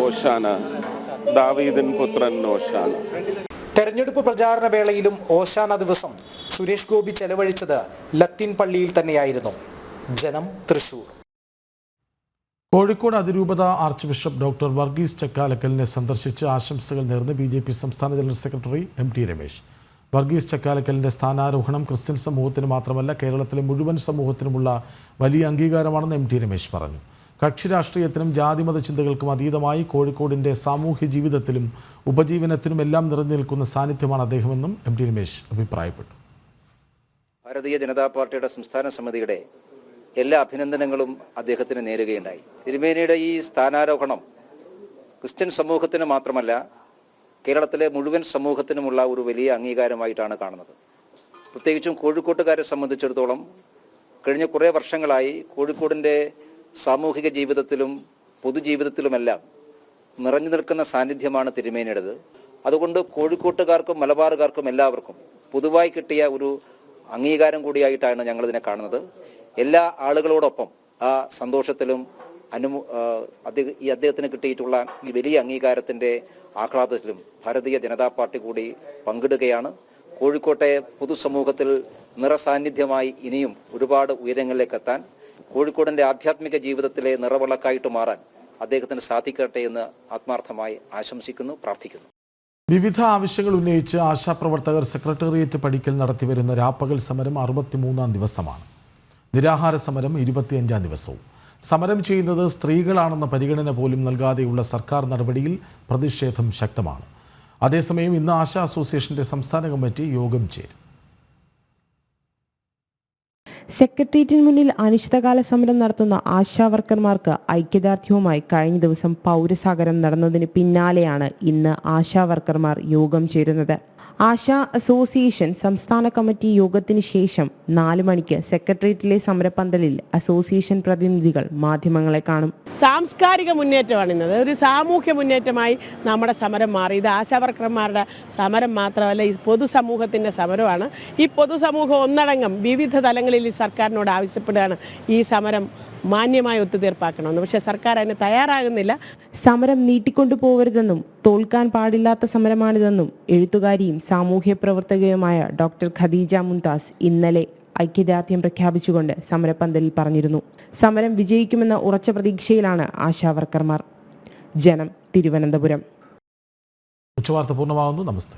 ഓശാന ദാവീദിൻ പുത്രൻ ഓശാന. തെരഞ്ഞെടുപ്പ് പ്രചാരണ വേളയിലും ഓശാന ദിവസം സുരേഷ് ഗോപി ചെലവഴിച്ചത് ലത്തീൻ പള്ളിയിൽ തന്നെയായിരുന്നു. ജനം, തൃശൂർ. കോഴിക്കോട് അതിരൂപത ആർച്ച് ബിഷപ്പ് ഡോക്ടർ വർഗീസ് ചക്കാലക്കലിനെ സന്ദർശിച്ച് ആശംസകൾ നേർന്ന് BJP സംസ്ഥാന general secretary MT Ramesh. Varghese ചക്കാലക്കലിൻ്റെ സ്ഥാനാരോഹണം ക്രിസ്ത്യൻ സമൂഹത്തിന് മാത്രമല്ല കേരളത്തിലെ മുഴുവൻ സമൂഹത്തിനുമുള്ള വലിയ അംഗീകാരമാണെന്ന് MT രമേശ് പറഞ്ഞു. കക്ഷി രാഷ്ട്രീയത്തിനും ജാതിമത ചിന്തകൾക്കും അതീതമായി കോഴിക്കോടിൻ്റെ സാമൂഹ്യ ജീവിതത്തിലും ഉപജീവനത്തിനും എല്ലാം നിറഞ്ഞു നിൽക്കുന്ന സാന്നിധ്യമാണ് അദ്ദേഹമെന്നും MT രമേശ് അഭിപ്രായപ്പെട്ടു. ഭാരതീയ ജനതാ പാർട്ടിയുടെ സംസ്ഥാന സമിതിയുടെ എല്ലാ അഭിനന്ദനങ്ങളും അദ്ദേഹത്തിന് നേരുകയുണ്ടായി. തിരുമേനിയുടെ ഈ സ്ഥാനാരോഹണം ക്രിസ്ത്യൻ സമൂഹത്തിന് മാത്രമല്ല കേരളത്തിലെ മുഴുവൻ സമൂഹത്തിനുമുള്ള ഒരു വലിയ അംഗീകാരമായിട്ടാണ് കാണുന്നത്. പ്രത്യേകിച്ചും കോഴിക്കോട്ടുകാരെ സംബന്ധിച്ചിടത്തോളം കഴിഞ്ഞ കുറേ വർഷങ്ങളായി കോഴിക്കോടിൻ്റെ സാമൂഹിക ജീവിതത്തിലും പൊതുജീവിതത്തിലുമെല്ലാം നിറഞ്ഞു നിൽക്കുന്ന സാന്നിധ്യമാണ് തിരുമേനിയുടേത്. അതുകൊണ്ട് കോഴിക്കോട്ടുകാർക്കും മലബാറുകാർക്കും എല്ലാവർക്കും പൊതുവായി കിട്ടിയ ഒരു അംഗീകാരം കൂടിയായിട്ടാണ് ഞങ്ങളിതിനെ കാണുന്നത്. എല്ലാ ആളുകളോടൊപ്പം ആ സന്തോഷത്തിലും ഈ അദ്ദേഹത്തിന് കിട്ടിയിട്ടുള്ള ഈ വലിയ അംഗീകാരത്തിൻ്റെ ആഹ്ലാദത്തിലും ഭാരതീയ ജനതാ പാർട്ടി കൂടി പങ്കിടുകയാണ്. കോഴിക്കോട്ടെ പൊതുസമൂഹത്തിൽ നിറസാന്നിധ്യമായി ഇനിയും ഒരുപാട് ഉയരങ്ങളിലേക്ക് എത്താൻ, കോഴിക്കോടിൻ്റെ ആധ്യാത്മിക ജീവിതത്തിലെ നിറവിളക്കായിട്ട് മാറാൻ അദ്ദേഹത്തിന് സാധിക്കട്ടെ എന്ന് ആത്മാർത്ഥമായി ആശംസിക്കുന്നു, പ്രാർത്ഥിക്കുന്നു. വിവിധ ആവശ്യങ്ങൾ ഉന്നയിച്ച് ആശാപ്രവർത്തകർ സെക്രട്ടേറിയറ്റ് പടിക്കൽ നടത്തിവരുന്ന രാപ്പകൽ സമരം 63-ാം ദിവസമാണ്. നിരാഹാര സമരം 25-ാം ദിവസവും. സമരം ചെയ്യുന്നത് സ്ത്രീകളാണെന്ന പരിഗണന പോലും നൽകാതെയുള്ള സർക്കാർ നടപടിയിൽ പ്രതിഷേധം ശക്തമാണ്. അതേസമയം ഇന്ന് ആശാ അസോസിയേഷന്റെ സംസ്ഥാന കമ്മിറ്റി യോഗം ചേരും. സെക്രട്ടേറിയറ്റിന് മുന്നിൽ അനിശ്ചിതകാല സമരം നടത്തുന്ന ആശാ വർക്കർമാർക്ക് ഐക്യദാർഢ്യവുമായി കഴിഞ്ഞ ദിവസം പൗരസാഗരം നടന്നതിന് പിന്നാലെയാണ് ഇന്ന് ആശാ വർക്കർമാർ യോഗം ചേരുന്നത്. ആശാ അസോസിയേഷൻ സംസ്ഥാന കമ്മിറ്റി യോഗത്തിന് ശേഷം 4 മണിക്ക് സെക്രട്ടേറിയറ്റിലെ സമരപന്തലിൽ അസോസിയേഷൻ പ്രതിനിധികൾ മാധ്യമങ്ങളെ കാണും. സാംസ്കാരിക മുന്നേറ്റമാണ് ഇന്നത്. ഒരു സാമൂഹ്യ മുന്നേറ്റമായി നമ്മുടെ സമരം മാറി. ഇത് ആശാവർക്കർമാരുടെ സമരം മാത്രമല്ല, ഈ പൊതുസമൂഹത്തിൻ്റെ സമരമാണ്. ഈ പൊതുസമൂഹം ഒന്നടങ്കം വിവിധ തലങ്ങളിൽ ഈ സർക്കാരിനോട് ആവശ്യപ്പെടുകയാണ് ഈ സമരം മാന്യമായി ഒത്തുതീർപ്പാക്കണമെന്ന്. പക്ഷേ സർക്കാർ അതിന് തയ്യാറാകുന്നില്ല. സമരം നീട്ടിക്കൊണ്ടു പോകരുതെന്നും തോൽക്കാൻ പാടില്ലാത്ത സമരമാണിതെന്നും എഴുത്തുകാരിയും സാമൂഹ്യ പ്രവർത്തകയുമായ ഡോക്ടർ ഖദീജ മുംതാസ് ഇന്നലെ ഐക്യദാർഢ്യം പ്രഖ്യാപിച്ചുകൊണ്ട് സമരപന്തലിൽ പറഞ്ഞിരുന്നു. സമരം വിജയിക്കുമെന്ന ഉറച്ച പ്രതീക്ഷയിലാണ് ആശാവർക്കർമാർ. ജനം, തിരുവനന്തപുരം. ഉച്ചവാർത്ത പൂർണ്ണമാകുന്നു. നമസ്തേ.